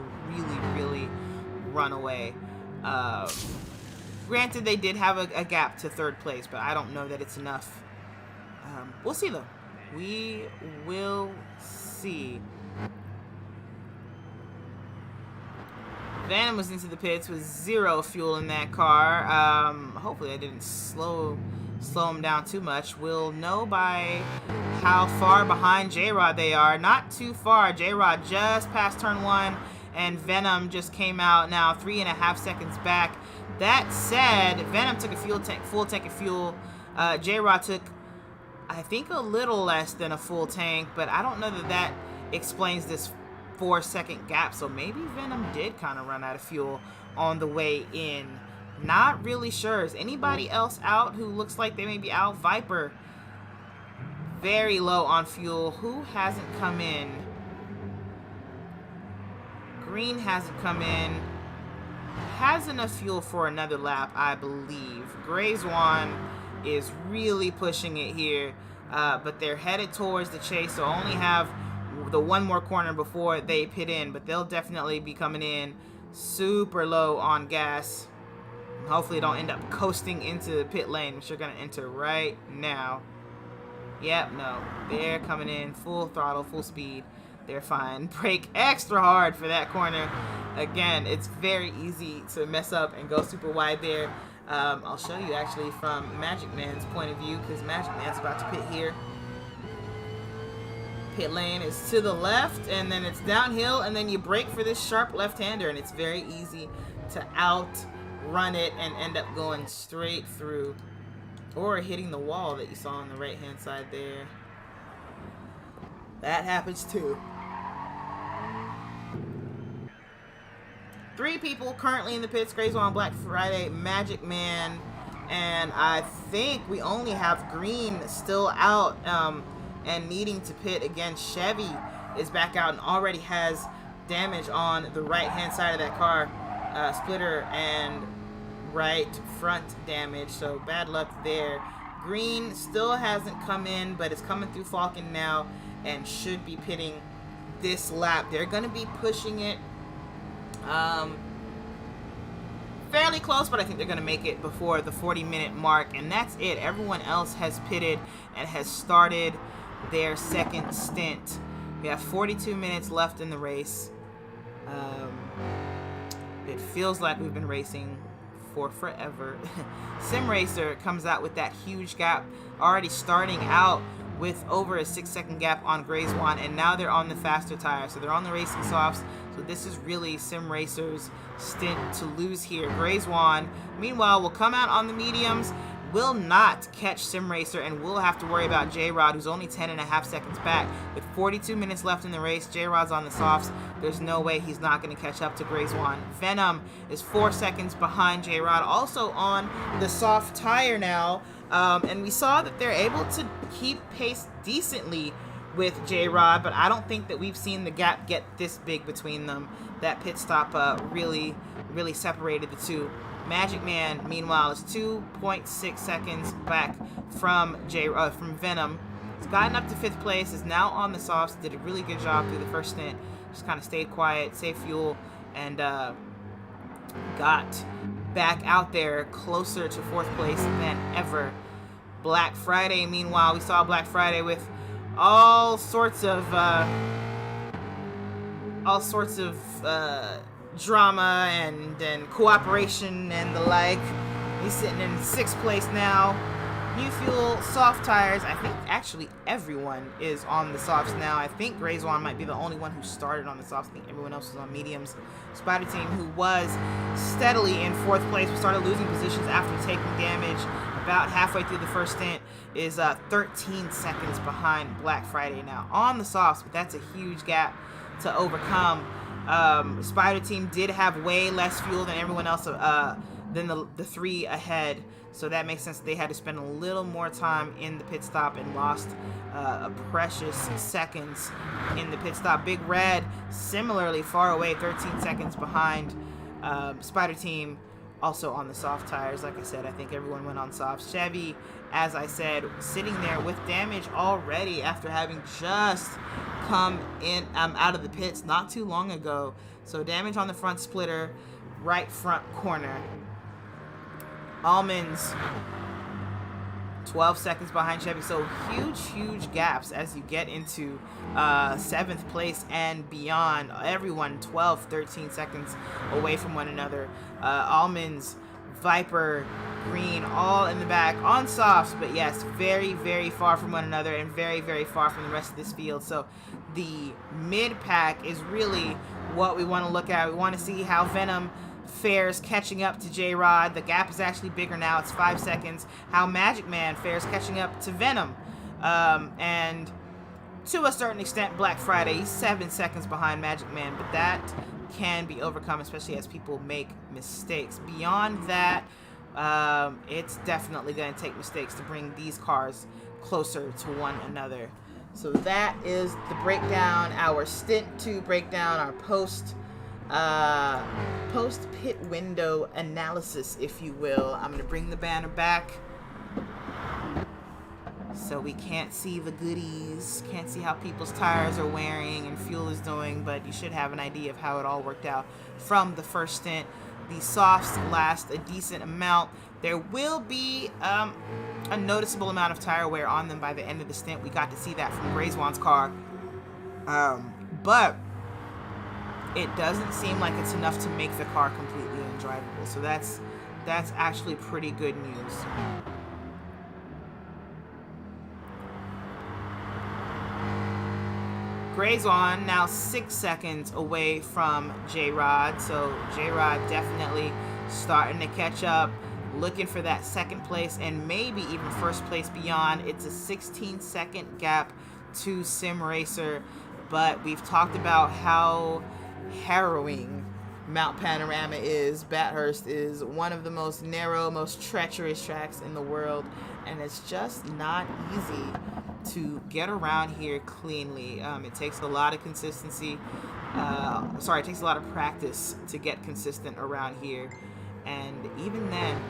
really run away. Granted, they did have a gap to 3rd place, but I don't know that it's enough. We'll see, though. We will see. Venom was into the pits with 0 fuel in that car. Hopefully I didn't slow him down too much. We'll know by how far behind J-Rod they are. Not too far. J-Rod just passed turn 1, and Venom just came out now 3.5 seconds back. That said, Venom took a full tank of fuel. J-Rod took, I think, a little less than a full tank, but I don't know that explains this 4-second gap, so maybe Venom did kind of run out of fuel on the way in. Not really sure. Is anybody else out who looks like they may be out? Viper, very low on fuel. Who hasn't come in? Green hasn't come in. Has enough fuel for another lap, I believe. Grayswan is really pushing it here, but they're headed towards the chase, so only have the one more corner before they pit in, but they'll definitely be coming in super low on gas. Hopefully don't end up coasting into the pit lane, which you're going to enter right now. Yep, no. They're coming in full throttle, full speed. They're fine. Brake extra hard for that corner. Again, it's very easy to mess up and go super wide there. I'll show you actually from Magic Man's point of view, because Magic Man's about to pit here. Pit lane is to the left, and then it's downhill, and then you brake for this sharp left-hander, and it's very easy to outrun it and end up going straight through, or hitting the wall that you saw on the right-hand side there. That happens too. 3 people currently in the pits. Grays on Black Friday, Magic Man, and I think we only have Green still out and needing to pit again. Chevy is back out and already has damage on the right-hand side of that car. Splitter and right front damage, so bad luck there. Green still hasn't come in, but it's coming through Falcon now and should be pitting this lap. They're going to be pushing it fairly close, but I think they're going to make it before the 40-minute mark, and that's it. Everyone else has pitted and has started their second stint. We have 42 minutes left in the race. It feels like we've been racing for forever. Sim Racer comes out with that huge gap, already starting out with over a 6-second gap on Grays One, and now they're on the faster tire, so they're on the racing softs. So this is really Sim Racer's stint to lose here. Grays One, meanwhile, will come out on the mediums, will not catch Sim Racer, and we'll have to worry about J-Rod, who's only 10.5 seconds back. With 42 minutes left in the race, J-Rod's on the softs. There's no way he's not going to catch up to Grays One. Venom is 4 seconds behind J-Rod, also on the soft tire now. And we saw that they're able to keep pace decently with J-Rod, but I don't think that we've seen the gap get this big between them. That pit stop really separated the two. Magic Man, meanwhile, is 2.6 seconds back from Venom. He's gotten up to 5th place, is now on the softs, did a really good job through the first stint. Just kind of stayed quiet, saved fuel, and got back out there closer to 4th place than ever. Black Friday, meanwhile, we saw Black Friday with all sorts of drama and cooperation and the like. He's sitting in 6th place now. New fuel, soft tires. I think actually everyone is on the softs now. I think Grays One might be the only one who started on the softs. I think everyone else was on mediums. Spider Team, who was steadily in 4th place, we started losing positions after taking damage about halfway through the first stint, is 13 seconds behind Black Friday now on the softs, but that's a huge gap to overcome. Spider Team did have way less fuel than everyone else, than the 3 ahead, so that makes sense. They had to spend a little more time in the pit stop and lost a precious seconds in the pit stop. Big Red, similarly far away, 13 seconds behind Spider Team, also on the soft tires. Like I said, I think everyone went on softs. Chevy, as I said, sitting there with damage already after having just come in out of the pits not too long ago. So damage on the front splitter, right front corner. Almonds, 12 seconds behind Chevy. So huge gaps as you get into 7th place and beyond. Everyone 12, 13 seconds away from one another. Almonds, Viper, Green, all in the back on softs, but yes, very far from one another and very far from the rest of this field. So the mid pack is really what we want to look at. We want to see how Venom fares catching up to J-Rod. The gap is actually bigger now. It's 5 seconds. How Magic Man fares catching up to Venom. And to a certain extent, Black Friday, he's 7 seconds behind Magic Man, but that can be overcome, especially as people make mistakes. Beyond that, it's definitely going to take mistakes to bring these cars closer to one another. So that is the breakdown, our stint 2 breakdown, our post pit window analysis, if you will. I'm going to bring the banner back so we can't see the goodies, can't see how people's tires are wearing and fuel is doing, but you should have an idea of how it all worked out from the first stint. The softs last a decent amount. There will be a noticeable amount of tire wear on them by the end of the stint. We got to see that from Grays One's car, but it doesn't seem like it's enough to make the car completely undrivable. So that's actually pretty good news. Grays On now 6 seconds away from J-Rod, so J-Rod definitely starting to catch up, looking for that 2nd place and maybe even 1st place beyond. It's a 16-second gap to Sim Racer, but we've talked about how harrowing Mount Panorama is, Bathurst is one of the most narrow, most treacherous tracks in the world, and it's just not easy to get around here cleanly. It takes a lot of consistency. It takes a lot of practice to get consistent around here, and even then.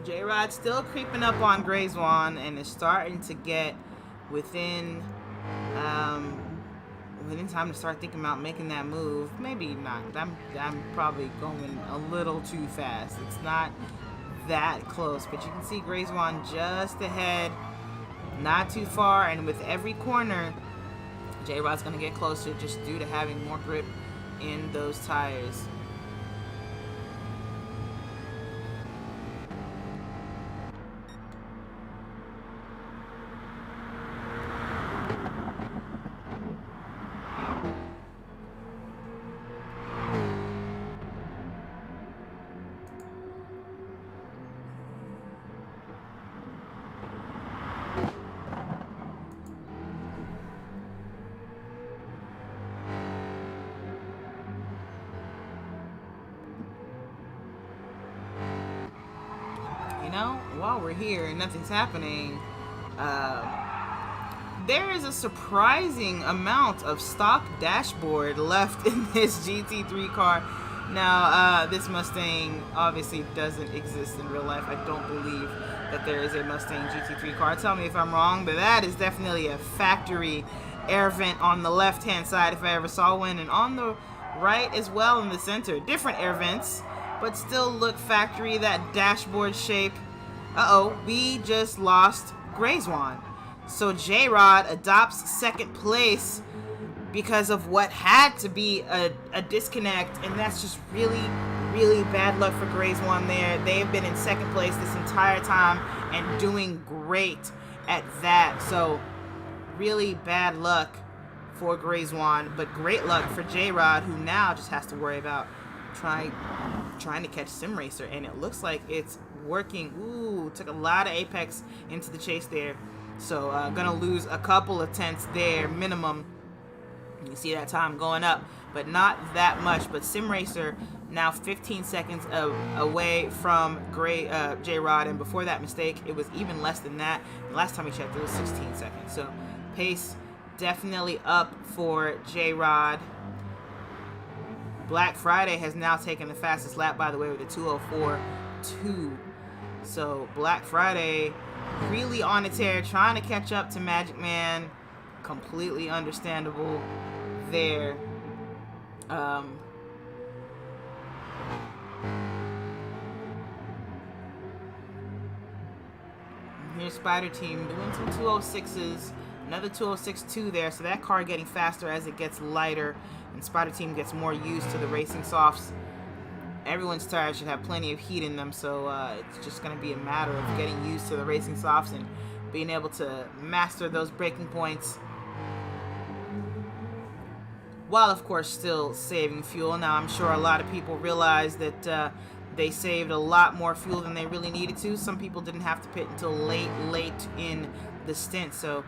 J-Rod still creeping up on Grayswan and is starting to get within time to start thinking about making that move. Maybe not. I'm probably going a little too fast. It's not that close, but you can see Grayswan just ahead, not too far, and with every corner, J-Rod's going to get closer just due to having more grip in those tires. While we're here and nothing's happening, there is a surprising amount of stock dashboard left in this GT3 car. Now, this Mustang obviously doesn't exist in real life. I don't believe that there is a Mustang GT3 car. Tell me if I'm wrong, but that is definitely a factory air vent on the left-hand side if I ever saw one, and on the right as well in the center. Different air vents, but still look factory, that dashboard shape. We just lost Grayswan. So J-Rod adopts second place because of what had to be a disconnect, and that's just really, really bad luck for Grayswan there. They've been in second place this entire time and doing great at that. So really bad luck for Grayswan, but great luck for J-Rod, who now just has to worry about trying to catch Sim Racer, and it looks like it's working. Ooh, took a lot of apex into the chase there, so gonna lose a couple of tenths there minimum. You see that time going up, but not that much. But Sim Racer now 15 seconds away from J-Rod, and before that mistake it was even less than that. And last time we checked it was 16 seconds, so pace definitely up for J-Rod. Black Friday has now taken the fastest lap, by the way, with a 2:04.2. So Black Friday really on its tear, trying to catch up to Magic Man. Completely understandable there. Here's Spider Team doing some 206s. Another 206.2 there, so that car getting faster as it gets lighter, and Spider Team gets more used to the racing softs. Everyone's tires should have plenty of heat in them, so it's just going to be a matter of getting used to the racing softs and being able to master those braking points, while of course still saving fuel. Now I'm sure a lot of people realize that they saved a lot more fuel than they really needed to. Some people didn't have to pit until late in the stint, so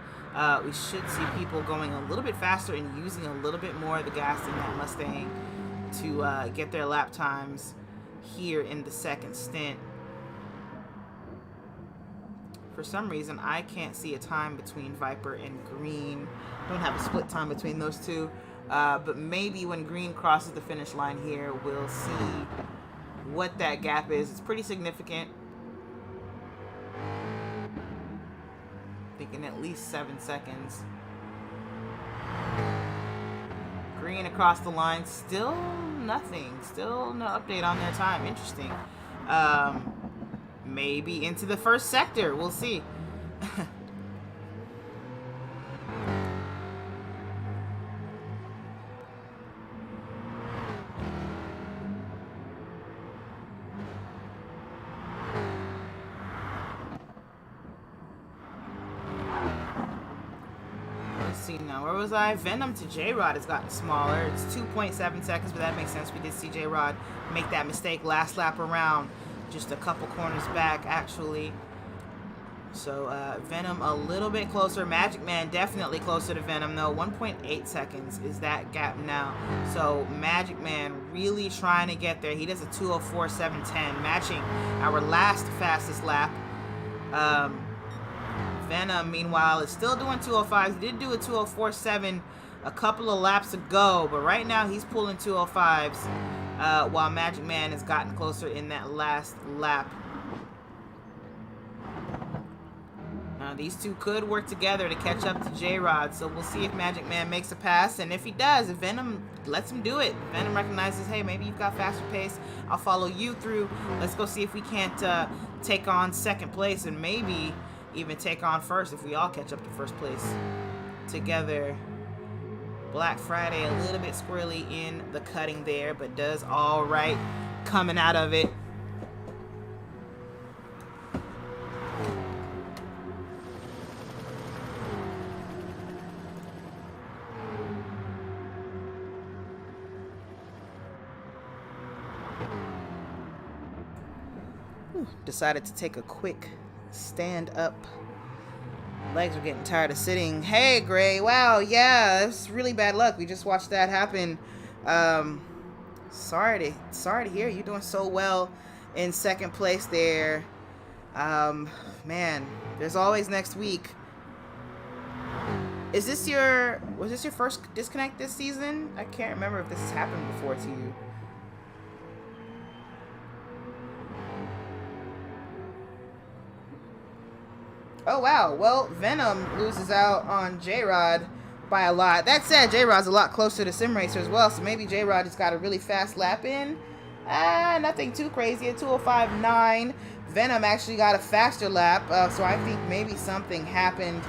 we should see people going a little bit faster and using a little bit more of the gas in that Mustang to get their lap times here in the second stint. For some reason, I can't see a time between Viper and Green. Don't have a split time between those two. But maybe when Green crosses the finish line here, we'll see what that gap is. It's pretty significant. Thinking at least 7 seconds. Green across the line, still nothing. Still no update on their time. Interesting. Maybe into the first sector. We'll see. See now, where was I? Venom to J-Rod has gotten smaller. It's 2.7 seconds, but that makes sense. We did see J-Rod make that mistake last lap around, just a couple corners back, actually. So Venom a little bit closer. Magic Man definitely closer to Venom, though. 1.8 seconds is that gap now. So Magic Man really trying to get there. He does a 2:04.710, matching our last fastest lap. Venom, meanwhile, is still doing 205s. He did do a 2:04.7 a couple of laps ago, but right now he's pulling 205s, while Magic Man has gotten closer in that last lap. Now, these two could work together to catch up to J-Rod, so we'll see if Magic Man makes a pass, and if he does, if Venom lets him do it, Venom recognizes, hey, maybe you've got faster pace, I'll follow you through. Let's go see if we can't take on second place, and maybe even take on first if we all catch up to first place together. Black Friday a little bit squirrely in the cutting there, but does all right coming out of it. Decided to take a quick stand up. Legs are getting tired of sitting. Hey, Gray. Wow, yeah, it's really bad luck. We just watched that happen. Sorry to hear you're doing so well in second place there. Man, there's always next week. Was this your first disconnect this season? I can't remember if this has happened before to you. Oh, wow. Well, Venom loses out on J-Rod by a lot. That said, J-Rod's a lot closer to Sim Racer as well, so maybe J-Rod just got a really fast lap in. Nothing too crazy. A 2:05.9. Venom actually got a faster lap, so I think maybe something happened.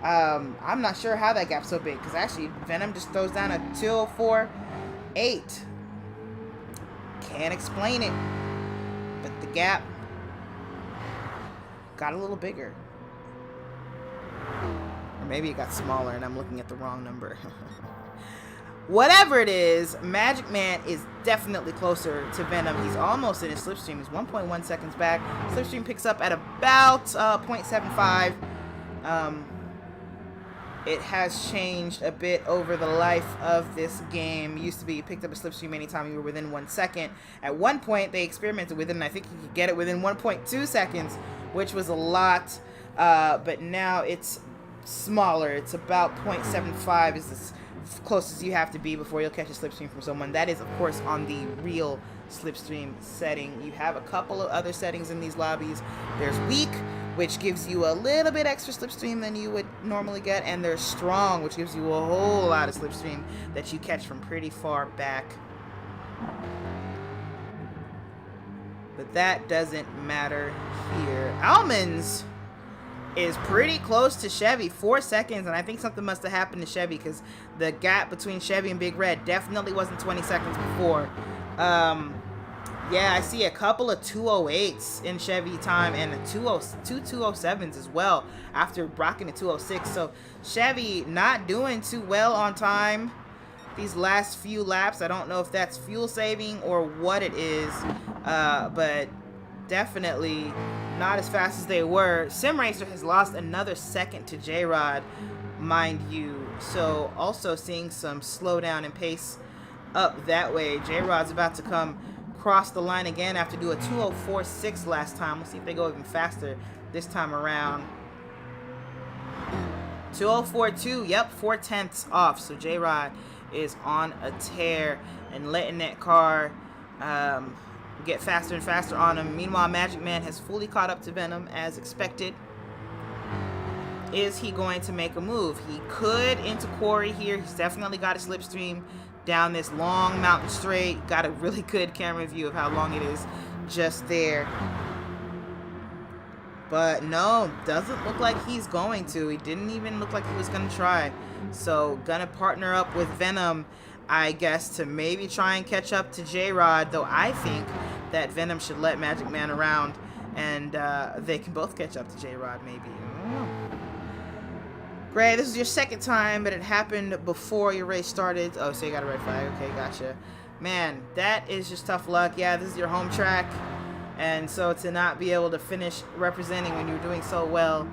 I'm not sure how that gap's so big, because actually Venom just throws down a 2:04.8. Can't explain it, but the gap got a little bigger. Or maybe it got smaller and I'm looking at the wrong number. Whatever it is, Magic Man is definitely closer to Venom. He's almost in his slipstream. He's 1.1 seconds back. Slipstream picks up at about 0.75. It has changed a bit over the life of this game. It used to be you picked up a slipstream anytime you were within 1 second. At one point, they experimented with it, and I think you could get it within 1.2 seconds, which was a lot. But now it's smaller. It's about 0.75 is as close as you have to be before you'll catch a slipstream from someone. That is, of course, on the real slipstream setting. You have a couple of other settings in these lobbies. There's weak, which gives you a little bit extra slipstream than you would normally get, and there's strong, which gives you a whole lot of slipstream that you catch from pretty far back. But that doesn't matter here. Almonds is pretty close to Chevy, 4 seconds, and I think something must have happened to Chevy because the gap between Chevy and Big Red definitely wasn't 20 seconds before. Yeah, I see a couple of 208s in Chevy time and two 207s as well after rocking a 206. So Chevy not doing too well on time these last few laps. I don't know if that's fuel saving or what it is, but definitely not as fast as they were. Sim Racer has lost another second to J-Rod, mind you. So also seeing some slowdown in pace up that way. J-Rod's about to cross the line again after do a 2:04.6 last time. We'll see if they go even faster this time around. 2:04.2, yep, 4/10 off. So J-Rod is on a tear and letting that car get faster and faster on him. Meanwhile, Magic Man has fully caught up to Venom as expected. Is he going to make a move? He could into Quarry here. He's definitely got a slipstream down this long mountain straight. Got a really good camera view of how long it is just there. But no, doesn't look like he's going to. He didn't even look like he was going to try. So gonna partner up with Venom, I guess, to maybe try and catch up to J-Rod. Though I think that Venom should let Magic Man around and they can both catch up to J-Rod maybe. I don't know. Gray, this is your second time, but it happened before your race started. Oh, so you got a red flag. Okay, gotcha. Man, that is just tough luck. Yeah, this is your home track. And so to not be able to finish representing when you're doing so well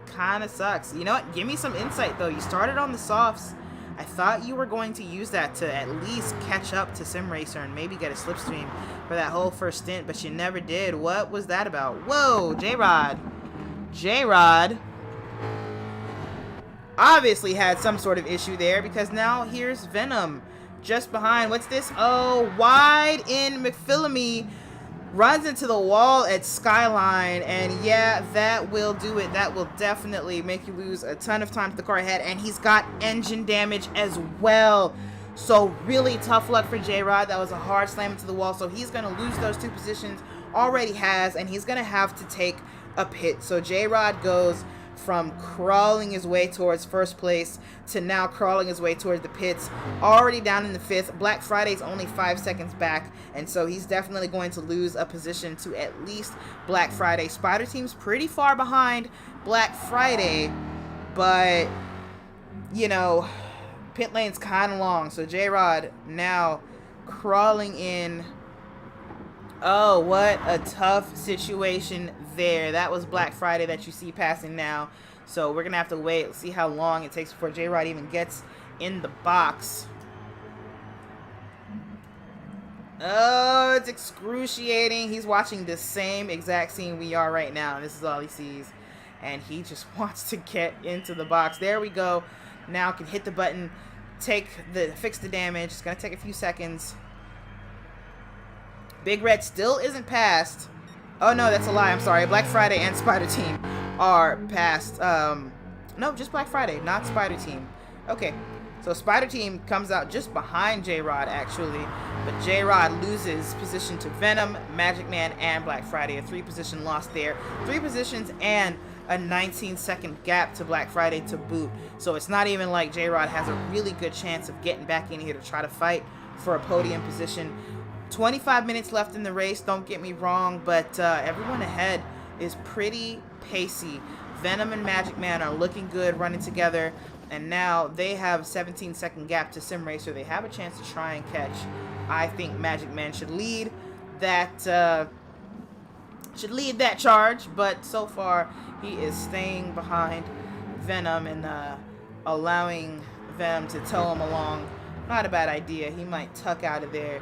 kind of sucks. You know what? Give me some insight, though. You started on the softs. I thought you were going to use that to at least catch up to Sim Racer and maybe get a slipstream for that whole first stint, but you never did. What was that about? Whoa, J-Rod. J-Rod obviously had some sort of issue there, because now here's Venom just behind. What's this? Oh, wide in McPhillamy runs into the wall at Skyline, and yeah, that will do it. That will definitely make you lose a ton of time to the car ahead, and he's got engine damage as well. So really tough luck for J-Rod. That was a hard slam into the wall, so he's going to lose those two positions. Already has, and he's going to have to take a pit. So J-Rod goes from crawling his way towards first place to now crawling his way towards the pits, already down in the 5th. Black Friday's only 5 seconds back, and so he's definitely going to lose a position to at least Black Friday. Spider Team's pretty far behind Black Friday, but, you know, pit lane's kind of long, so J-Rod now crawling in. Oh, what a tough situation there. That was Black Friday that you see passing now. So we're going to have to wait, see how long it takes before J-Rod even gets in the box. Oh, it's excruciating. He's watching the same exact scene we are right now. This is all he sees. And he just wants to get into the box. There we go. Now can hit the button, fix the damage. It's going to take a few seconds. Big Red still isn't passed. Oh, no, that's a lie. I'm sorry. Black Friday and Spider Team are passed. No, just Black Friday, not Spider Team. Okay, so Spider Team comes out just behind J-Rod, actually. But J-Rod loses position to Venom, Magic Man, and Black Friday. A 3-position loss there. 3 positions and a 19-second gap to Black Friday to boot. So it's not even like J-Rod has a really good chance of getting back in here to try to fight for a podium position. 25 minutes left in the race, don't get me wrong, but everyone ahead is pretty pacey. Venom and Magic Man are looking good running together, and now they have a 17-second gap to Sim Racer. They have a chance to try and catch. I think Magic Man should lead that charge, but so far he is staying behind Venom and allowing Venom to tow him along. Not a bad idea. He might tuck out of there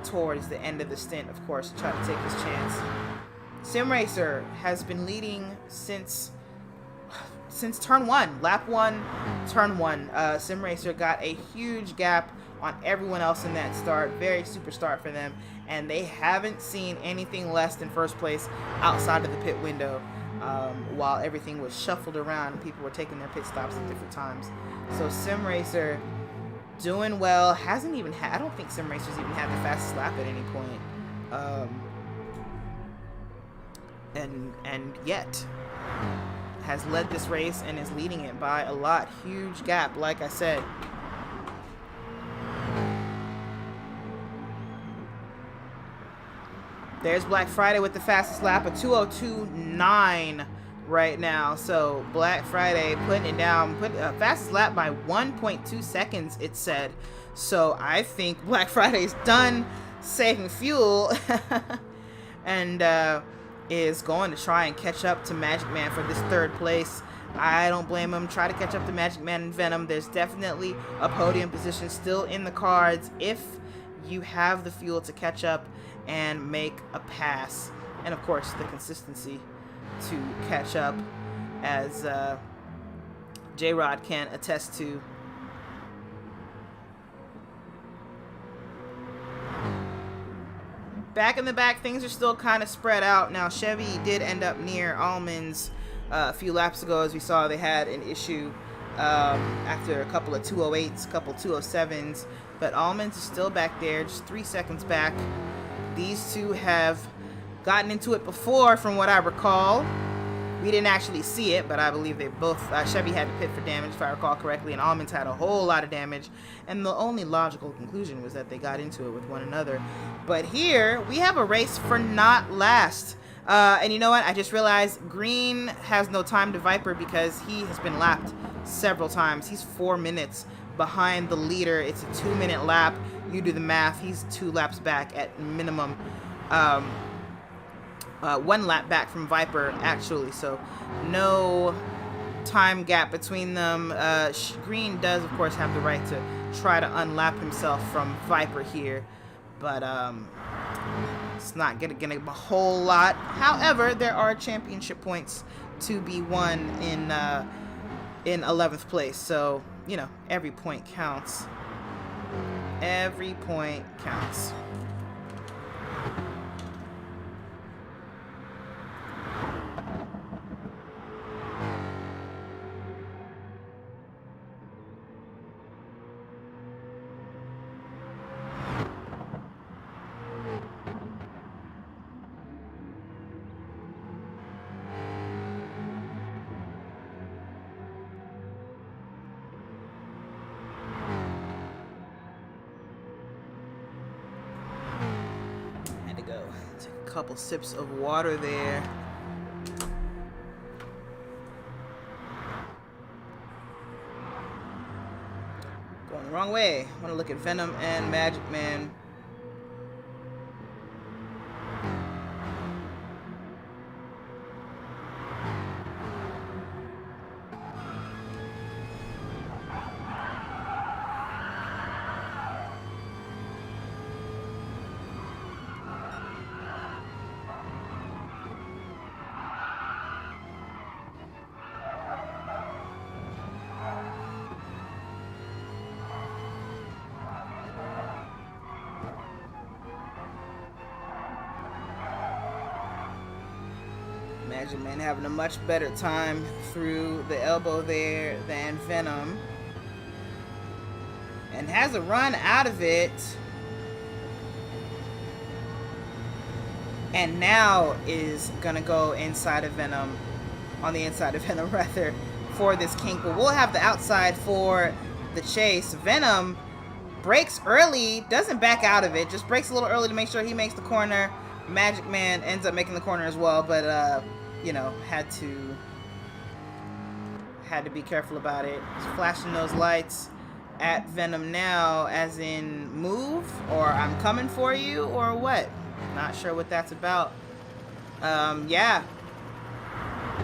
towards the end of the stint, of course, to try to take his chance. Sim Racer has been leading since turn 1, lap 1, turn 1. Sim Racer got a huge gap on everyone else in that start. Very super start for them, and they haven't seen anything less than first place outside of the pit window, while everything was shuffled around and people were taking their pit stops at different times. So Sim Racer doing well. Hasn't even had, I don't think Sim Racer's even had the fastest lap at any point. And yet has led this race and is leading it by a lot. Huge gap, like I said. There's Black Friday with the fastest lap, a 2:02.9 right now. So Black Friday putting it down, fastest lap by 1.2 seconds, it said. So I think Black Friday's done saving fuel and is going to try and catch up to Magic Man for this 3rd place. I don't blame him. Try to catch up to Magic Man and Venom. There's definitely a podium position still in the cards if you have the fuel to catch up and make a pass. and of course the consistency to catch up, as J-Rod can attest to. Back in the back, things are still kind of spread out. Now, Chevy did end up near Almonds a few laps ago. As we saw, they had an issue after a couple of 208s, a couple 207s. But Almonds is still back there, just 3 seconds back. These two have gotten into it before, from what I recall. We didn't actually see it, but I believe they both, Chevy had to pit for damage, if I recall correctly, and Almonds had a whole lot of damage. And the only logical conclusion was that they got into it with one another. But here, we have a race for not last. And you know what? I just realized Green has no time to Viper because he has been lapped several times. He's 4 minutes behind the leader. It's a 2-minute lap. You do the math. He's 2 laps back at minimum. 1 lap back from Viper, actually, so no time gap between them. Green does, of course, have the right to try to unlap himself from Viper here, but it's not gonna get a whole lot. However, there are championship points to be won in 11th place, so, you know, every point counts. Every point counts. Take a couple sips of water there. Going the wrong way. I want to look at Venom and Magic Man. Magic Man having a much better time through the elbow there than Venom. And has a run out of it. And now is gonna go inside of Venom, on the inside of Venom rather, for this kink. But we'll have the outside for the chase. Venom breaks early, doesn't back out of it, just breaks a little early to make sure he makes the corner. Magic Man ends up making the corner as well, but you know, had to be careful about it. He's flashing those lights at Venom now, as in move, or I'm coming for you, or what? Not sure what that's about. Yeah.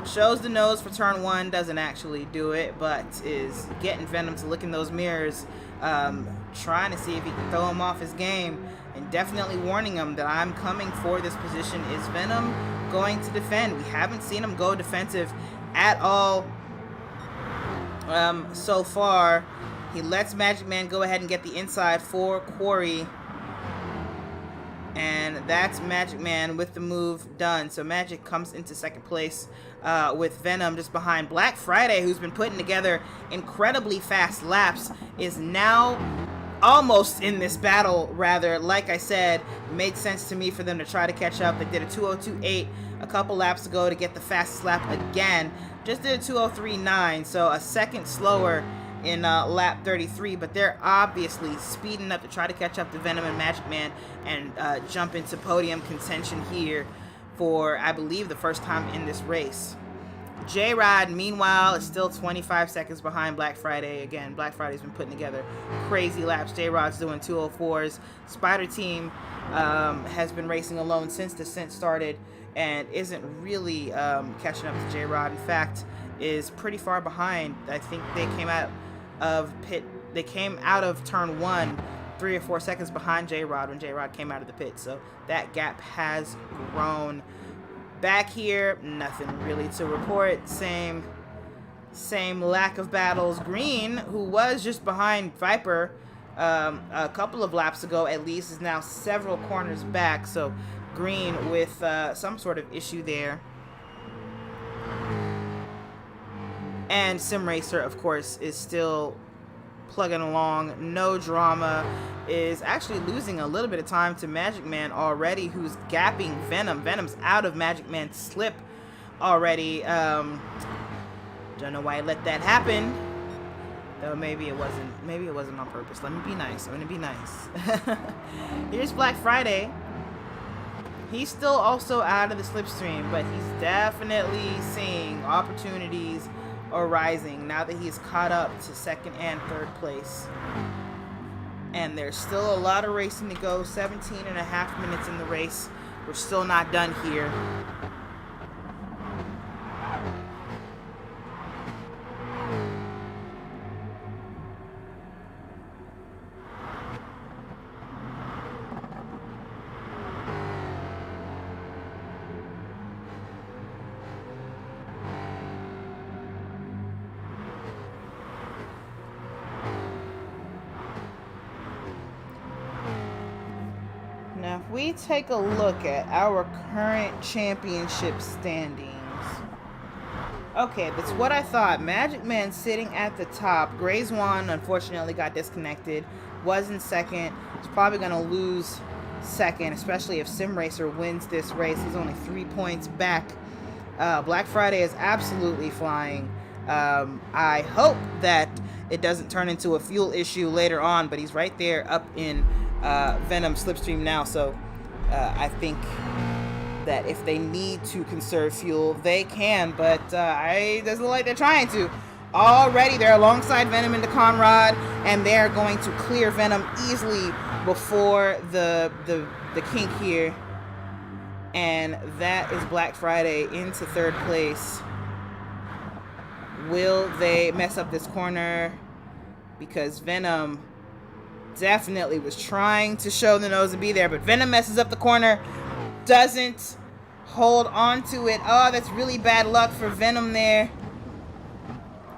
Shows the nose for turn 1, doesn't actually do it, but is getting Venom to look in those mirrors, trying to see if he can throw him off his game, and definitely warning him that I'm coming for this position. Is Venom going to defend? We haven't seen him go defensive at all so far. He lets Magic Man go ahead and get the inside for Quarry. And that's Magic Man with the move done. So Magic comes into second place with Venom just behind. Black Friday, who's been putting together incredibly fast laps, is now almost in this battle, rather. Like I said, made sense to me for them to try to catch up. They did a 2:02.8 a couple laps ago to get the fastest lap again. Just did a 2:03.9, so a second slower in lap 33, but they're obviously speeding up to try to catch up to Venom and Magic Man and jump into podium contention here for, I believe, the first time in this race. J-Rod, meanwhile, is still 25 seconds behind Black Friday. Again, Black Friday's been putting together crazy laps. J-Rod's doing 2:04s. Spider Team has been racing alone since descent started and isn't really catching up to J-Rod. In fact, is pretty far behind. I think they came out of turn 1 3 or 4 seconds behind J-Rod when J-Rod came out of the pit. So that gap has grown Back here, nothing really to report. Same lack of battles. Green, who was just behind Viper a couple of laps ago at least, is now several corners back. So Green with some sort of issue there. And Sim Racer, of course, is still plugging along. No drama. Is actually losing a little bit of time to Magic Man already, who's gapping Venom. Venom's out of Magic Man's slip already. Don't know why he let that happen. Though maybe it wasn't on purpose. Let me be nice. I'm gonna be nice. Here's Black Friday. He's still also out of the slipstream, but he's definitely seeing opportunities arising now that he's caught up to second and third place. And there's still a lot of racing to go. 17.5 minutes in the race. We're still not done here. Now, if we take a look at our current championship standings. Okay, that's what I thought. Magic Man sitting at the top. Gray's one, unfortunately, got disconnected. Was in second. He's probably going to lose second, especially if Sim Racer wins this race. He's only 3 points back. Black Friday is absolutely flying. I hope that it doesn't turn into a fuel issue later on, but he's right there up in Venom slipstream now, so I think that if they need to conserve fuel, they can, but it doesn't look like they're trying to. Already, they're alongside Venom into Conrad, and they're going to clear Venom easily before the kink here, and that is Black Friday into third place. Will they mess up this corner? Because Venom definitely was trying to show the nose and be there, but Venom messes up the corner, doesn't hold on to it. Oh, that's really bad luck for Venom there.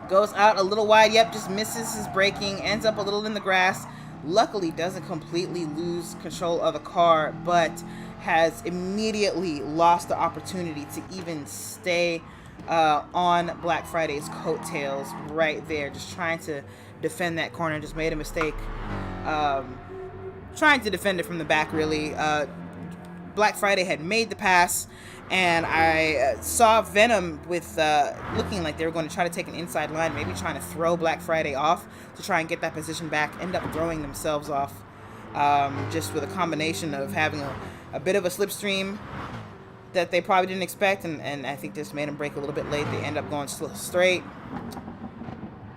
Goes out a little wide. Yep, just misses his braking, ends up a little in the grass. Luckily doesn't completely lose control of the car, but has immediately lost the opportunity to even stay on Black Friday's coattails right there, just trying to defend that corner. Just made a mistake trying to defend it from the back, really. Black Friday had made the pass, and I saw Venom with looking like they were going to try to take an inside line, maybe trying to throw Black Friday off to try and get that position back, end up throwing themselves off, just with a combination of having a bit of a slipstream that they probably didn't expect, and I think this made them brake a little bit late. They end up going straight.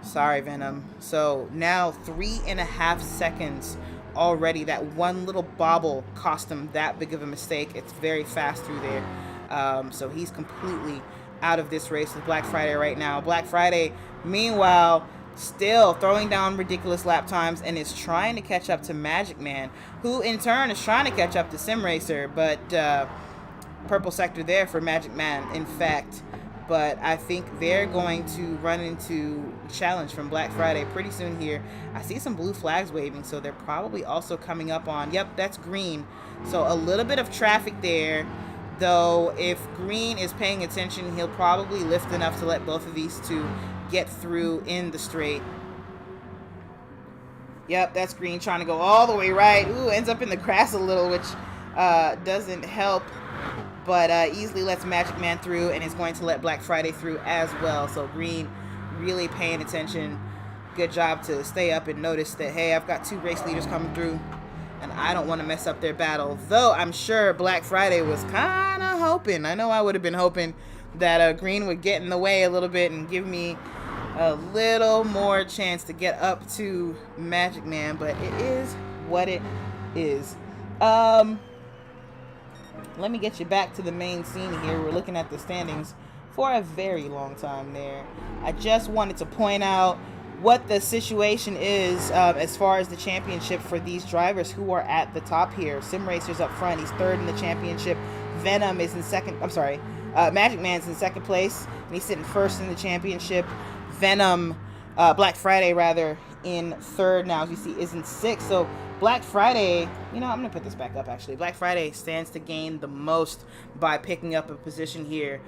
Sorry, Venom. So now 3.5 seconds already. That one little bobble cost him that big of a mistake. It's very fast through there. So he's completely out of this race with Black Friday right now. Black Friday, meanwhile, still throwing down ridiculous lap times and is trying to catch up to Magic Man, who in turn is trying to catch up to Sim Racer, but purple sector there for Magic Man, in fact. But I think they're going to run into a challenge from Black Friday pretty soon here. I see some blue flags waving, so they're probably also coming up on, yep, that's green. So a little bit of traffic there, though if Green is paying attention, he'll probably lift enough to let both of these two get through in the straight. Yep, that's Green trying to go all the way right. Ooh, ends up in the grass a little, which doesn't help. But easily lets Magic Man through and is going to let Black Friday through as well. So Green really paying attention. Good job to stay up and notice that, hey, I've got two race leaders coming through and I don't want to mess up their battle. Though I'm sure Black Friday was kind of hoping, I know I would have been hoping that Green would get in the way a little bit and give me a little more chance to get up to Magic Man. But it is what it is. Let me get you back to the main scene here. We're looking at the standings for a very long time there. I just wanted to point out what the situation is as far as the championship for these drivers who are at the top here. Sim Racer's up front. He's third in the championship. Venom is in second. I'm sorry. Magic Man's in second place, and he's sitting first in the championship. Venom, Black Friday rather, in third now, as you see, is in sixth. So Black Friday, you know, I'm going to put this back up actually. Black Friday stands to gain the most by picking up a position here.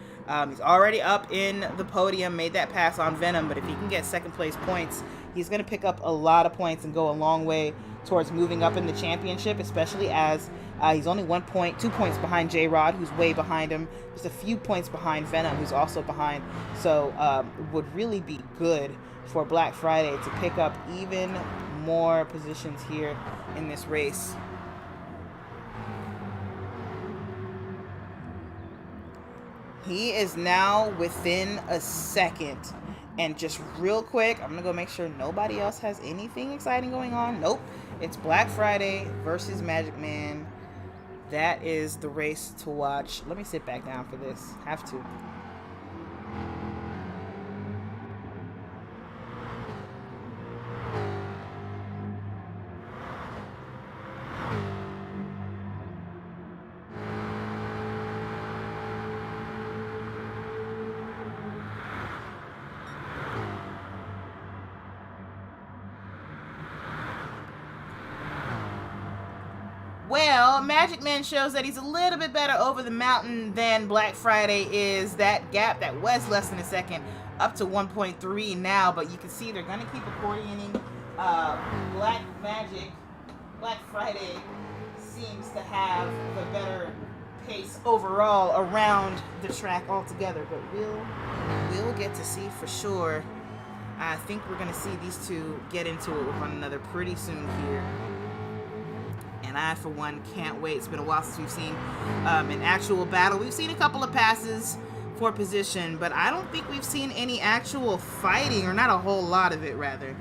He's already up in the podium, made that pass on Venom, but if he can get second place points, he's going to pick up a lot of points and go a long way towards moving up in the championship, especially as he's only 2 points behind J-Rod, who's way behind him. Just a few points behind Venom, who's also behind. So would really be good for Black Friday to pick up even more positions here in this race. He is now within a second. And just real quick, I'm going to go make sure nobody else has anything exciting going on. Nope. It's Black Friday versus Magic Man. That is the race to watch. Let me sit back down for this. Have to. Well, Magic Man shows that he's a little bit better over the mountain than Black Friday is. That gap that was less than a second up to 1.3 now, but you can see they're going to keep accordioning. Black Friday seems to have the better pace overall around the track altogether, but we'll get to see for sure. I think we're going to see these two get into it with one another pretty soon here. And I, for one, can't wait. It's been a while since we've seen an actual battle. We've seen a couple of passes for position, but I don't think we've seen any actual fighting, or not a whole lot of it, rather,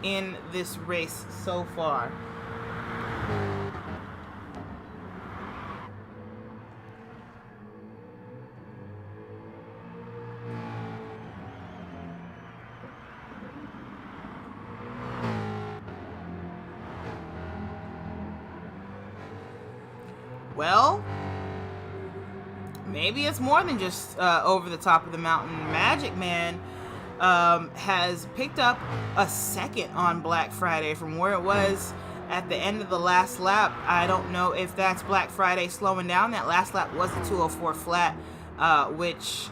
in this race so far. Well, maybe it's more than just over the top of the mountain. Magic Man has picked up a second on Black Friday from where it was at the end of the last lap. I don't know if that's Black Friday slowing down. That last lap was a 204 flat, which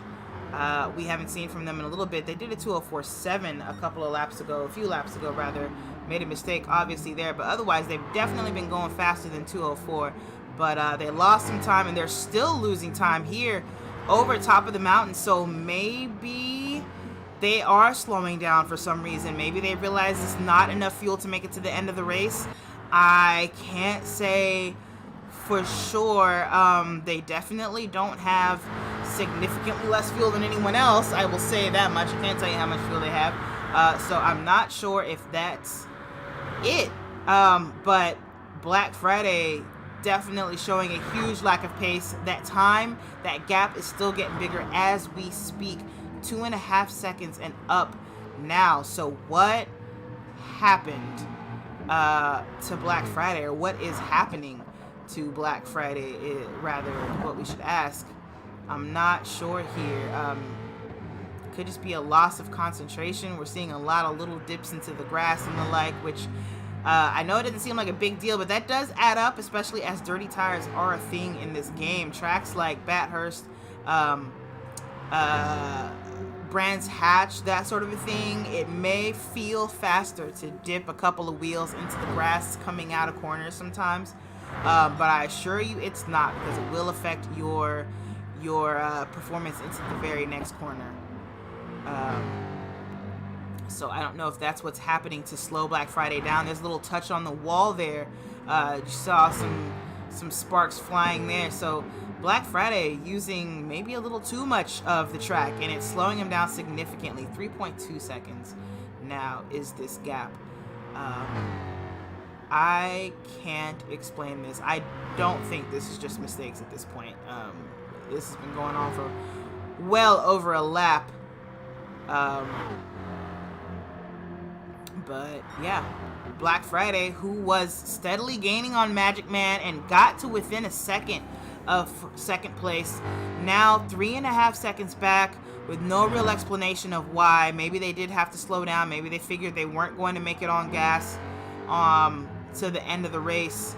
we haven't seen from them in a little bit. They did a 204.7 a few laps ago rather. Made a mistake obviously there, but otherwise they've definitely been going faster than 204. But they lost some time, and they're still losing time here over top of the mountain. So maybe they are slowing down for some reason. Maybe they realize it's not enough fuel to make it to the end of the race. I can't say for sure. They definitely don't have significantly less fuel than anyone else. I will say that much. I can't tell you how much fuel they have. So I'm not sure if that's it. But Black Friday definitely showing a huge lack of pace. That gap is still getting bigger as we speak. 2.5 seconds and up now. So what happened to Black Friday, or what is happening to Black Friday, rather, what we should ask. I'm not sure here. Could just be a loss of concentration. We're seeing a lot of little dips into the grass and the like, which I know it doesn't seem like a big deal, but that does add up, especially as dirty tires are a thing in this game. Tracks like Bathurst, Brands Hatch, that sort of a thing, it may feel faster to dip a couple of wheels into the grass coming out of corners sometimes, but I assure you it's not, because it will affect your performance into the very next corner. So I don't know if that's what's happening to slow Black Friday down. There's a little touch on the wall there. You saw some sparks flying there. So Black Friday using maybe a little too much of the track, and it's slowing him down significantly. 3.2 seconds now is this gap. I can't explain this. I don't think this is just mistakes at this point. This has been going on for well over a lap. But yeah, Black Friday, who was steadily gaining on Magic Man and got to within a second of second place, now 3.5 seconds back with no real explanation of why. Maybe they did have to slow down. Maybe they figured they weren't going to make it on gas to the end of the race.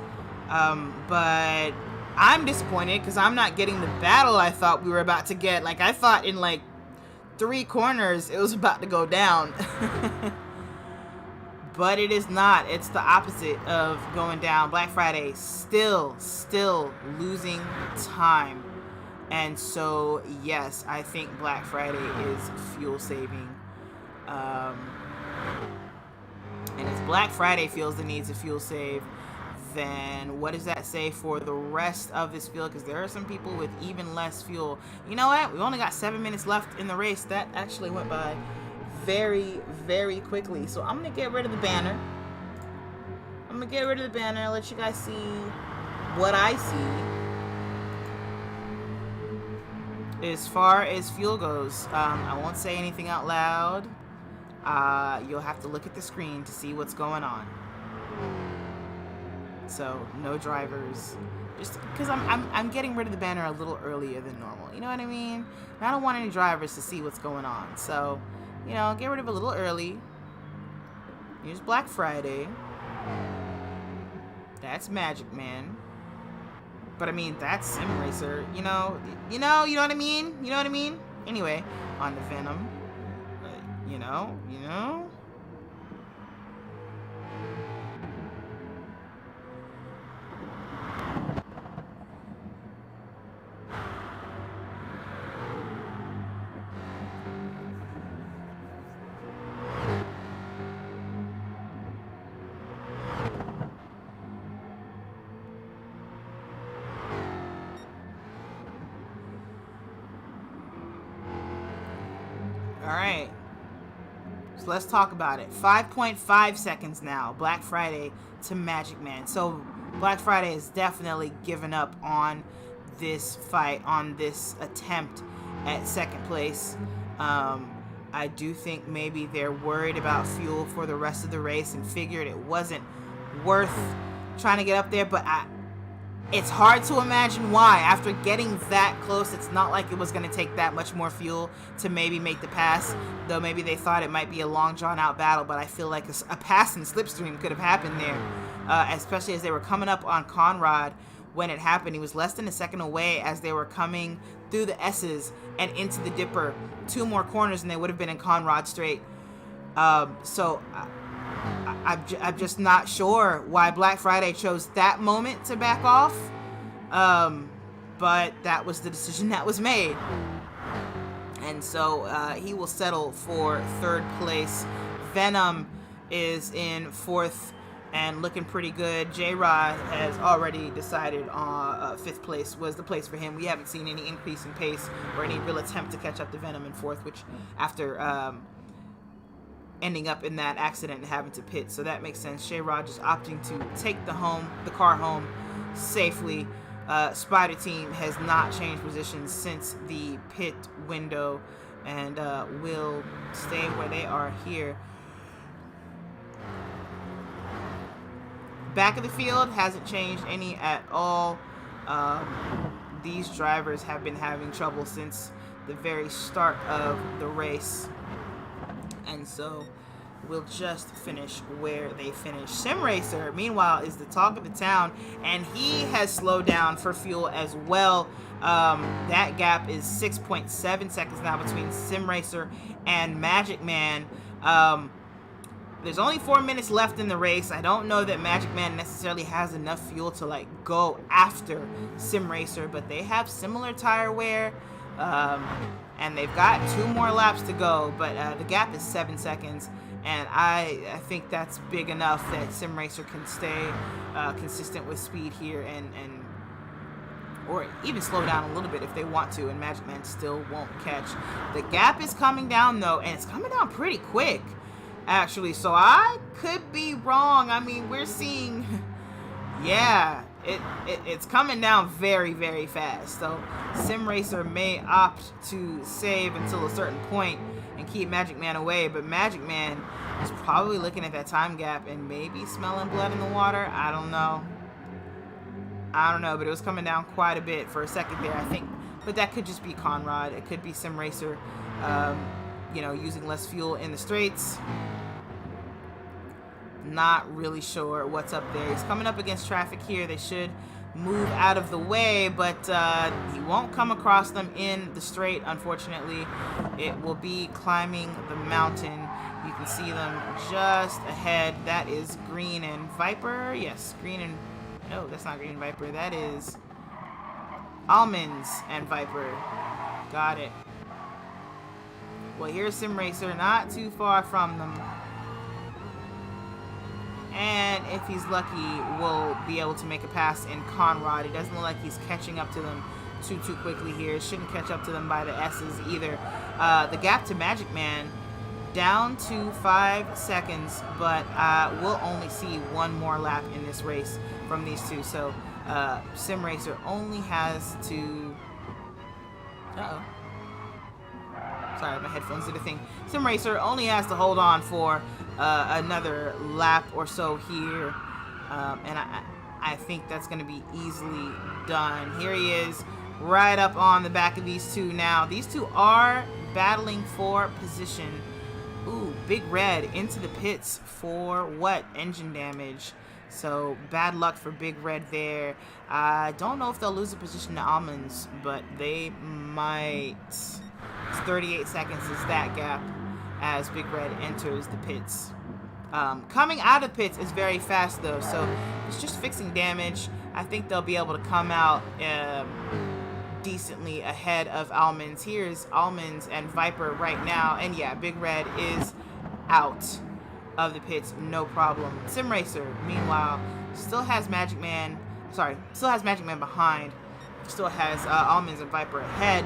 But I'm disappointed because I'm not getting the battle I thought we were about to get. Like, I thought in like 3 corners it was about to go down. But it is not. It's the opposite of going down. Black Friday still losing time. And so, yes, I think Black Friday is fuel saving. And if Black Friday feels the need to fuel save, then what does that say for the rest of this field? Because there are some people with even less fuel. You know what? We've only got 7 minutes left in the race. That actually went by very, very quickly. So I'm going to get rid of the banner. Let you guys see what I see as far as fuel goes. I won't say anything out loud. You'll have to look at the screen to see what's going on. So no drivers, just because I'm getting rid of the banner a little earlier than normal. You know what I mean? And I don't want any drivers to see what's going on. So, you know, get rid of it a little early. Here's Black Friday. That's Magic Man. But I mean, that's Sim Racer. You know what I mean? You know what I mean? Anyway, on the Venom. You know. Alright, so let's talk about it. 5.5 seconds now, Black Friday to Magic Man. So Black Friday has definitely given up on this fight, on this attempt at second place. I do think maybe they're worried about fuel for the rest of the race and figured it wasn't worth trying to get up there, but it's hard to imagine why. After getting that close, it's not like it was going to take that much more fuel to maybe make the pass, though maybe they thought it might be a long, drawn-out battle, but I feel like a pass and slipstream could have happened there, especially as they were coming up on Conrad when it happened. He was less than a second away as they were coming through the S's and into the Dipper. 2 more corners and they would have been in Conrad straight. So I'm just not sure why Black Friday chose that moment to back off. But that was the decision that was made. And so he will settle for 3rd place. Venom is in 4th and looking pretty good. J-Rod has already decided 5th place was the place for him. We haven't seen any increase in pace or any real attempt to catch up to Venom in 4th, which after ending up in that accident and having to pit. So that makes sense. J-Rod just opting to take the car home safely. Spider Team has not changed positions since the pit window and will stay where they are here. Back of the field hasn't changed any at all. These drivers have been having trouble since the very start of the race. And so we'll just finish where they finished. Sim Racer, meanwhile, is the talk of the town, and he has slowed down for fuel as well. That gap is 6.7 seconds now between Sim Racer and Magic Man. There's only 4 minutes left in the race. I don't know that Magic Man necessarily has enough fuel to like go after Sim Racer, but they have similar tire wear. And they've got 2 more laps to go, but the gap is 7 seconds, and I think that's big enough that Sim Racer can stay consistent with speed here and or even slow down a little bit if they want to, and Magic Man still won't catch. The gap is coming down though, and it's coming down pretty quick, actually, so I could be wrong. I mean, we're seeing, yeah, it's coming down very, very fast. So Sim Racer may opt to save until a certain point and keep Magic Man away, but Magic Man He's probably looking at that time gap and maybe smelling blood in the water. I don't know. But it was coming down quite a bit for a second there, I think. But that could just be Conrad. It could be Sim Racer, using less fuel in the straights. Not really sure what's up there. He's coming up against traffic here. They should move out of the way, but he won't come across them in the straight, unfortunately. It will be climbing the mountain. You can see them just ahead. That is Green and Viper. Yes, no, that's not Green and Viper. That is Almonds and Viper. Got it. Well, here's Sim Racer, not too far from them. And if he's lucky, we'll be able to make a pass in Conrad. It doesn't look like he's catching up to them too quickly here. Shouldn't catch up to them by the S's either. The gap to Magic Man down to 5 seconds, but we'll only see one more lap in this race from these two. So Sim Racer only has to... Sorry, my headphones did a thing. Sim Racer only has to hold on for another lap or so here. And I think that's going to be easily done. Here he is, right up on the back of these two now. These two are battling for position. Ooh, Big Red into the pits for what? Engine damage. So bad luck for Big Red there. I don't know if they'll lose a position to Almonds, but they might. It's 38 seconds is that gap as Big Red enters the pits. Coming out of pits is very fast though, so it's just fixing damage. I think they'll be able to come out decently ahead of Almonds. Here's Almonds and Viper right now, and yeah, Big Red is out of the pits, no problem. Sim Racer, meanwhile, still has Magic Man behind. Still has Almonds and Viper ahead.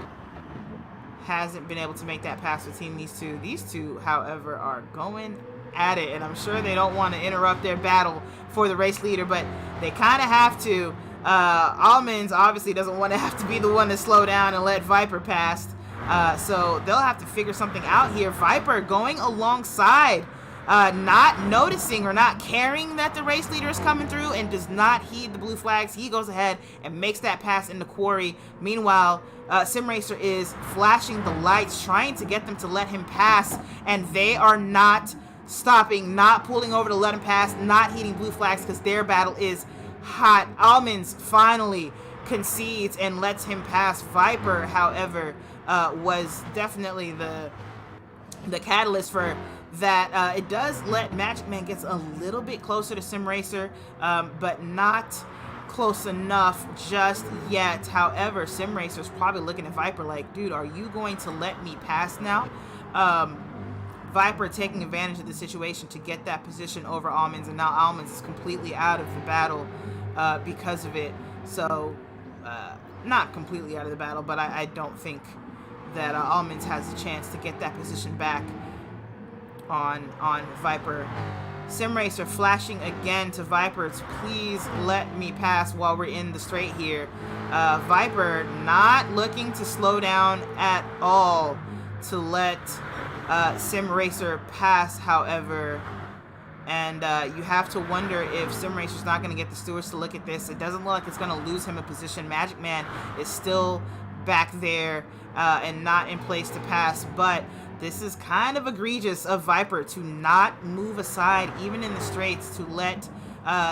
Hasn't been able to make that pass between these two. These two, however, are going at it, and I'm sure they don't want to interrupt their battle for the race leader, but they kind of have to. Almonds obviously doesn't want to have to be the one to slow down and let Viper pass, so they'll have to figure something out here. Viper going alongside, not noticing or not caring that the race leader is coming through and does not heed the blue flags. He goes ahead and makes that pass in the Quarry. Meanwhile, Sim Racer is flashing the lights, trying to get them to let him pass, and they are not stopping, not pulling over to let him pass, not heeding blue flags because their battle is hot. Almonds finally concedes and lets him pass. Viper, however, was definitely the catalyst for that. It does let Magic Man gets a little bit closer to Sim Racer, but not close enough just yet. However, Sim Racer's probably looking at Viper like, dude, are you going to let me pass now? Viper taking advantage of the situation to get that position over Almonds, and now Almonds is completely out of the battle because of it. So, not completely out of the battle, but I don't think that Almonds has a chance to get that position back on Viper. Sim Racer flashing again to Viper to please let me pass while we're in the straight here. Viper not looking to slow down at all to let Sim Racer pass, however, and you have to wonder if Sim Racer's not going to get the stewards to look at this. It doesn't look like it's going to lose him a position. Magic Man is still back there and not in place to pass, but this is kind of egregious of Viper to not move aside even in the straights to let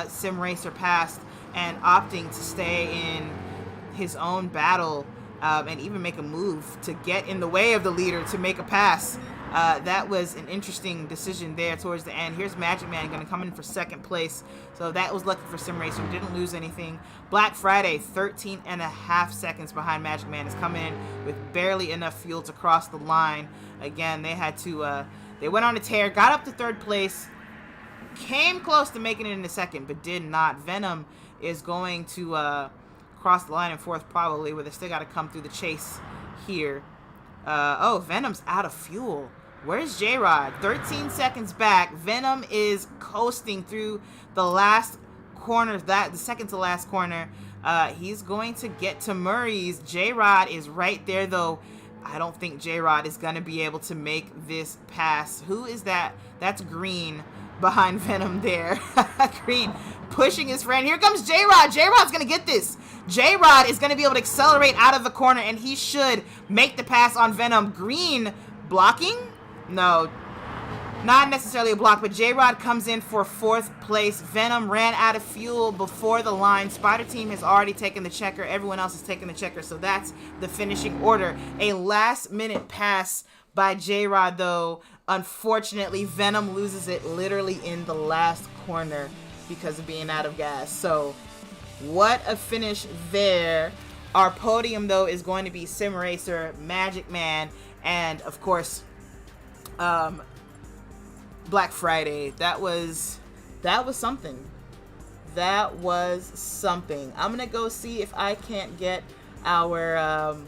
Sim Racer pass and opting to stay in his own battle and even make a move to get in the way of the leader to make a pass. That was an interesting decision there towards the end. Here's Magic Man going to come in for second place. So that was lucky for Sim Racer. Didn't lose anything. Black Friday, 13.5 seconds behind Magic Man, is coming in with barely enough fuel to cross the line. Again, they had to, they went on a tear, got up to third place, came close to making it in the second, but did not. Venom is going to cross the line in fourth probably, where they still got to come through the chase here. Oh, Venom's out of fuel. Where's J-Rod? 13 seconds back. Venom is coasting through the last corner, the second to last corner. He's going to get to Murray's. J-Rod is right there, though. I don't think J-Rod is going to be able to make this pass. Who is that? That's Green behind Venom there. Green pushing his friend. Here comes J-Rod. J-Rod's going to get this. J-Rod is going to be able to accelerate out of the corner, and he should make the pass on Venom. Green blocking? No, not necessarily a block, but J-Rod comes in for 4th place. Venom ran out of fuel before the line. Spider Team has already taken the checker. Everyone else has taken the checker, so that's the finishing order. A last-minute pass by J-Rod, though. Unfortunately, Venom loses it literally in the last corner because of being out of gas. So, what a finish there. Our podium, though, is going to be Sim Racer, Magic Man, and, of course, Black Friday. That was something. That was something. I'm gonna go see if I can't get our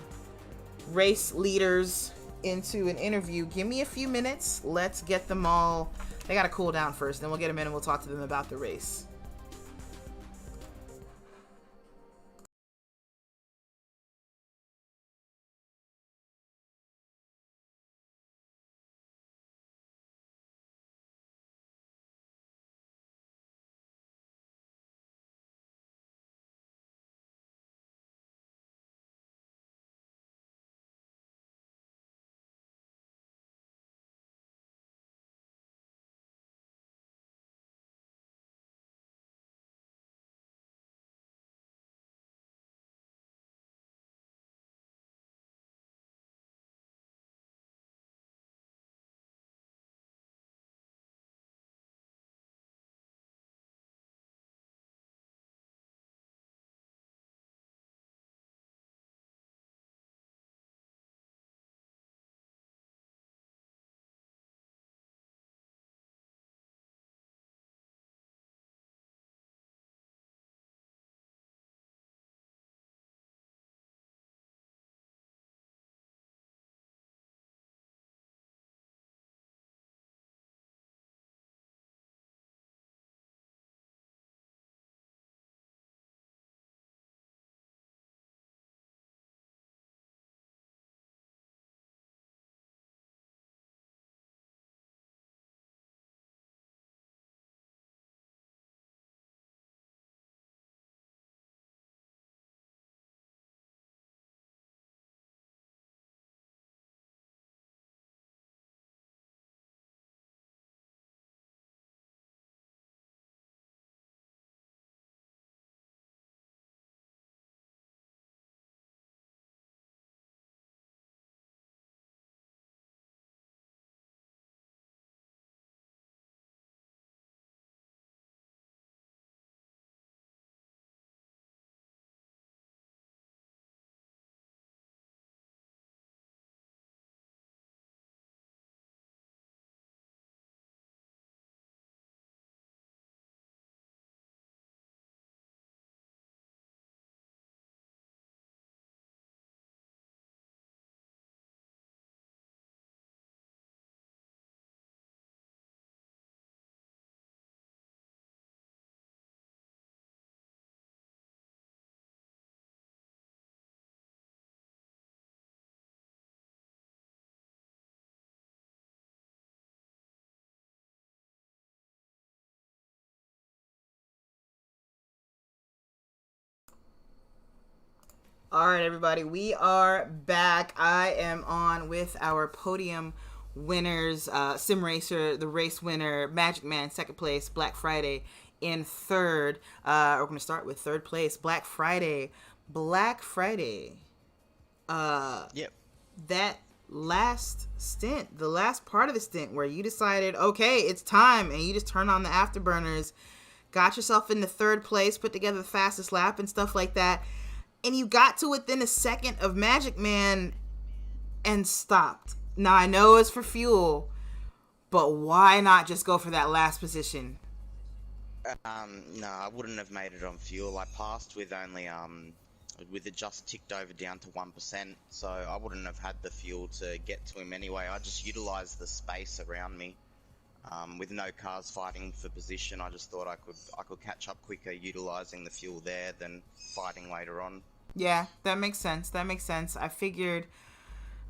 race leaders into an interview. Give me a few minutes. Let's get them all. They gotta cool down first, then we'll get them in and we'll talk to them about the race. All right, everybody, we are back. I am on with our podium winners, Sim Racer, the race winner, Magic Man, 2nd place, Black Friday in 3rd. We're going to start with 3rd place, Black Friday. Black Friday. Yep. That last stint, the last part of the stint where you decided, okay, it's time, and you just turned on the afterburners, got yourself into 3rd place, put together the fastest lap and stuff like that. And you got to within a second of Magic Man and stopped. Now, I know it's for fuel, but why not just go for that last position? No, I wouldn't have made it on fuel. I passed with only with it just ticked over down to 1%, so I wouldn't have had the fuel to get to him anyway. I just utilised the space around me. With no cars fighting for position, I just thought I could catch up quicker utilising the fuel there than fighting later on. Yeah, that makes sense. I figured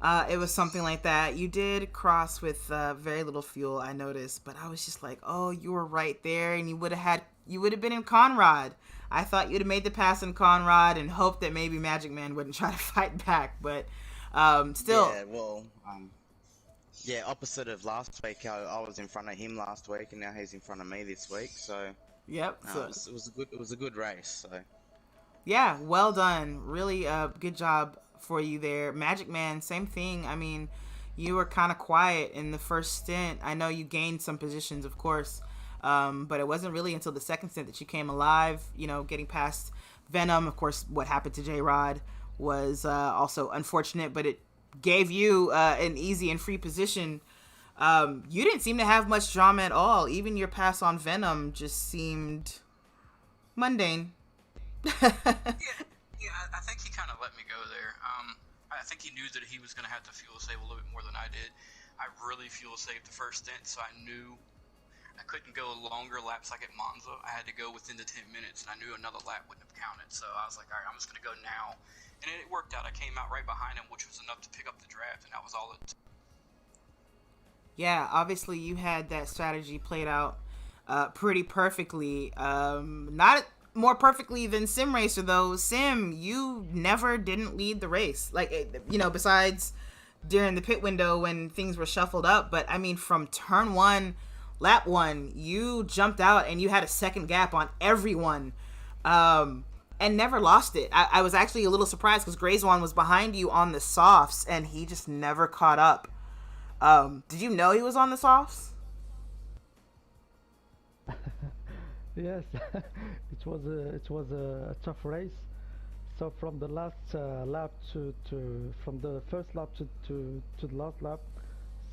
It was something like that. You did cross with very little fuel, I noticed, but I was just like, oh, you were right there, and you would have been in Conrad. I thought you'd have made the pass in Conrad and hoped that maybe Magic Man wouldn't try to fight back, but still. Yeah, well, yeah, opposite of last week. I was in front of him last week, and now he's in front of me this week. So, Yep. no, it was a good race. So, yeah, well done. Really, good job for you there. Magic Man, same thing. I mean, you were kind of quiet in the first stint. I know you gained some positions, of course, but it wasn't really until the second stint that you came alive, you know, getting past Venom. Of course, what happened to J-Rod was also unfortunate, but it gave you an easy and free position. You didn't seem to have much drama at all. Even your pass on Venom just seemed mundane. Yeah, I think he kind of let me go there. I think he knew that he was going to have to fuel save a little bit more than I did. I really fuel saved the first stint, so I knew I couldn't go longer laps like at Monza. I had to go within the 10 minutes, and I knew another lap wouldn't have counted. So I was like, all right, I'm just going to go now. And it worked out. I came out right behind him, which was enough to pick up the draft, and that was all it took. Yeah, obviously you had that strategy played out pretty perfectly. Not more perfectly than Sim Racer, though. Sim, you never didn't lead the race. Like, you know, besides during the pit window when things were shuffled up. But, I mean, from turn 1, lap 1, you jumped out and you had a second gap on everyone. And never lost it. I was actually a little surprised because Grayzwan was behind you on the softs and he just never caught up. Did you know he was on the softs? Yes, it was a tough race. So from the last lap from the first lap to the last lap,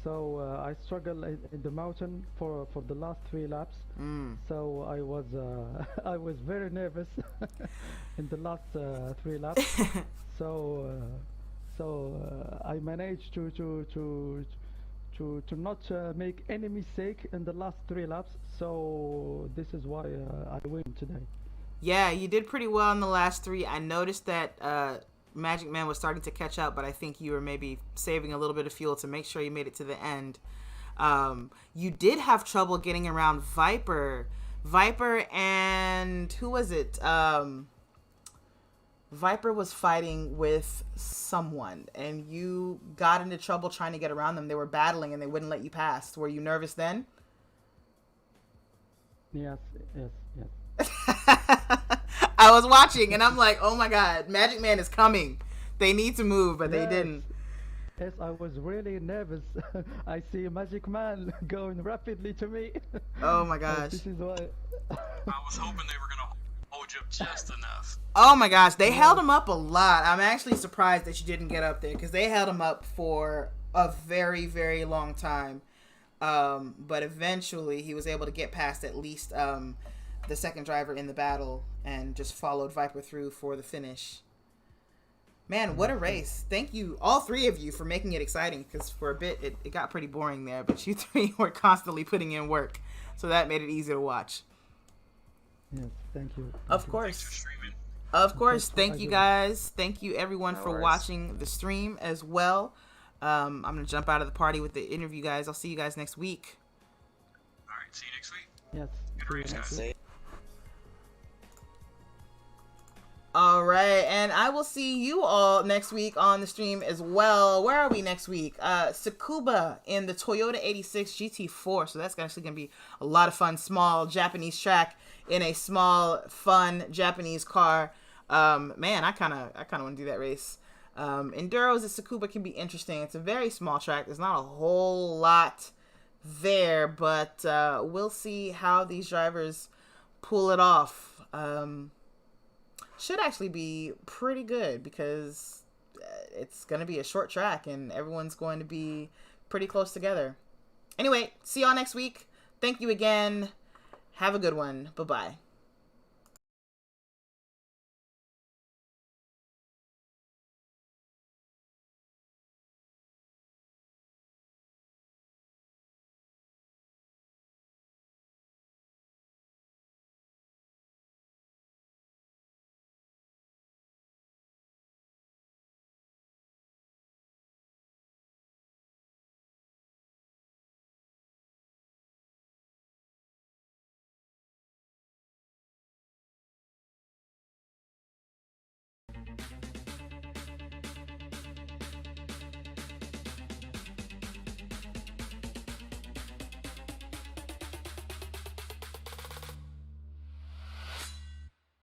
so I struggled in the mountain for the last 3 laps. So I was I was very nervous in the last 3 laps. So I managed to not make any mistake in the last 3 laps. So this is why I win today. Yeah, you did pretty well in the last 3. I noticed that Magic Man was starting to catch up, but I think you were maybe saving a little bit of fuel to make sure you made it to the end. You did have trouble getting around Viper. Viper and who was it? Viper was fighting with someone, and you got into trouble trying to get around them. They were battling, and they wouldn't let you pass. Were you nervous then? Yes. I was watching, and I'm like, oh my god, Magic Man is coming. They need to move, but they didn't. Yes, I was really nervous. I see Magic Man going rapidly to me. Oh my gosh. This is why. I was hoping they were going to hold you up just enough. Oh my gosh, they held him up a lot. I'm actually surprised that you didn't get up there because they held him up for a very, very long time. But eventually he was able to get past at least the second driver in the battle and just followed Viper through for the finish. Man, what a race. Thank you, all 3 of you, for making it exciting because for a bit it got pretty boring there, but you 3 were constantly putting in work. So that made it easy to watch. Yes, thank you. Of course. Thanks for streaming. Of course. Thank you guys. Thank you everyone for worries. watching the stream as well. I'm going to jump out of the party with the interview, guys. I'll see you guys next week. All right, see you next week. Yes. Good see you race, next guys. week. see. All right, and I will see you all next week on the stream as well. Where are we next week? Tsukuba in the Toyota 86 GT4. So that's actually going to be a lot of fun. Small Japanese track in a small, fun Japanese car. Man, I kind of want to do that race. Enduros at Tsukuba can be interesting. It's a very small track. There's not a whole lot there, but we'll see how these drivers pull it off. Should actually be pretty good because it's going to be a short track and everyone's going to be pretty close together. Anyway, see y'all next week. Thank you again. Have a good one. Bye-bye.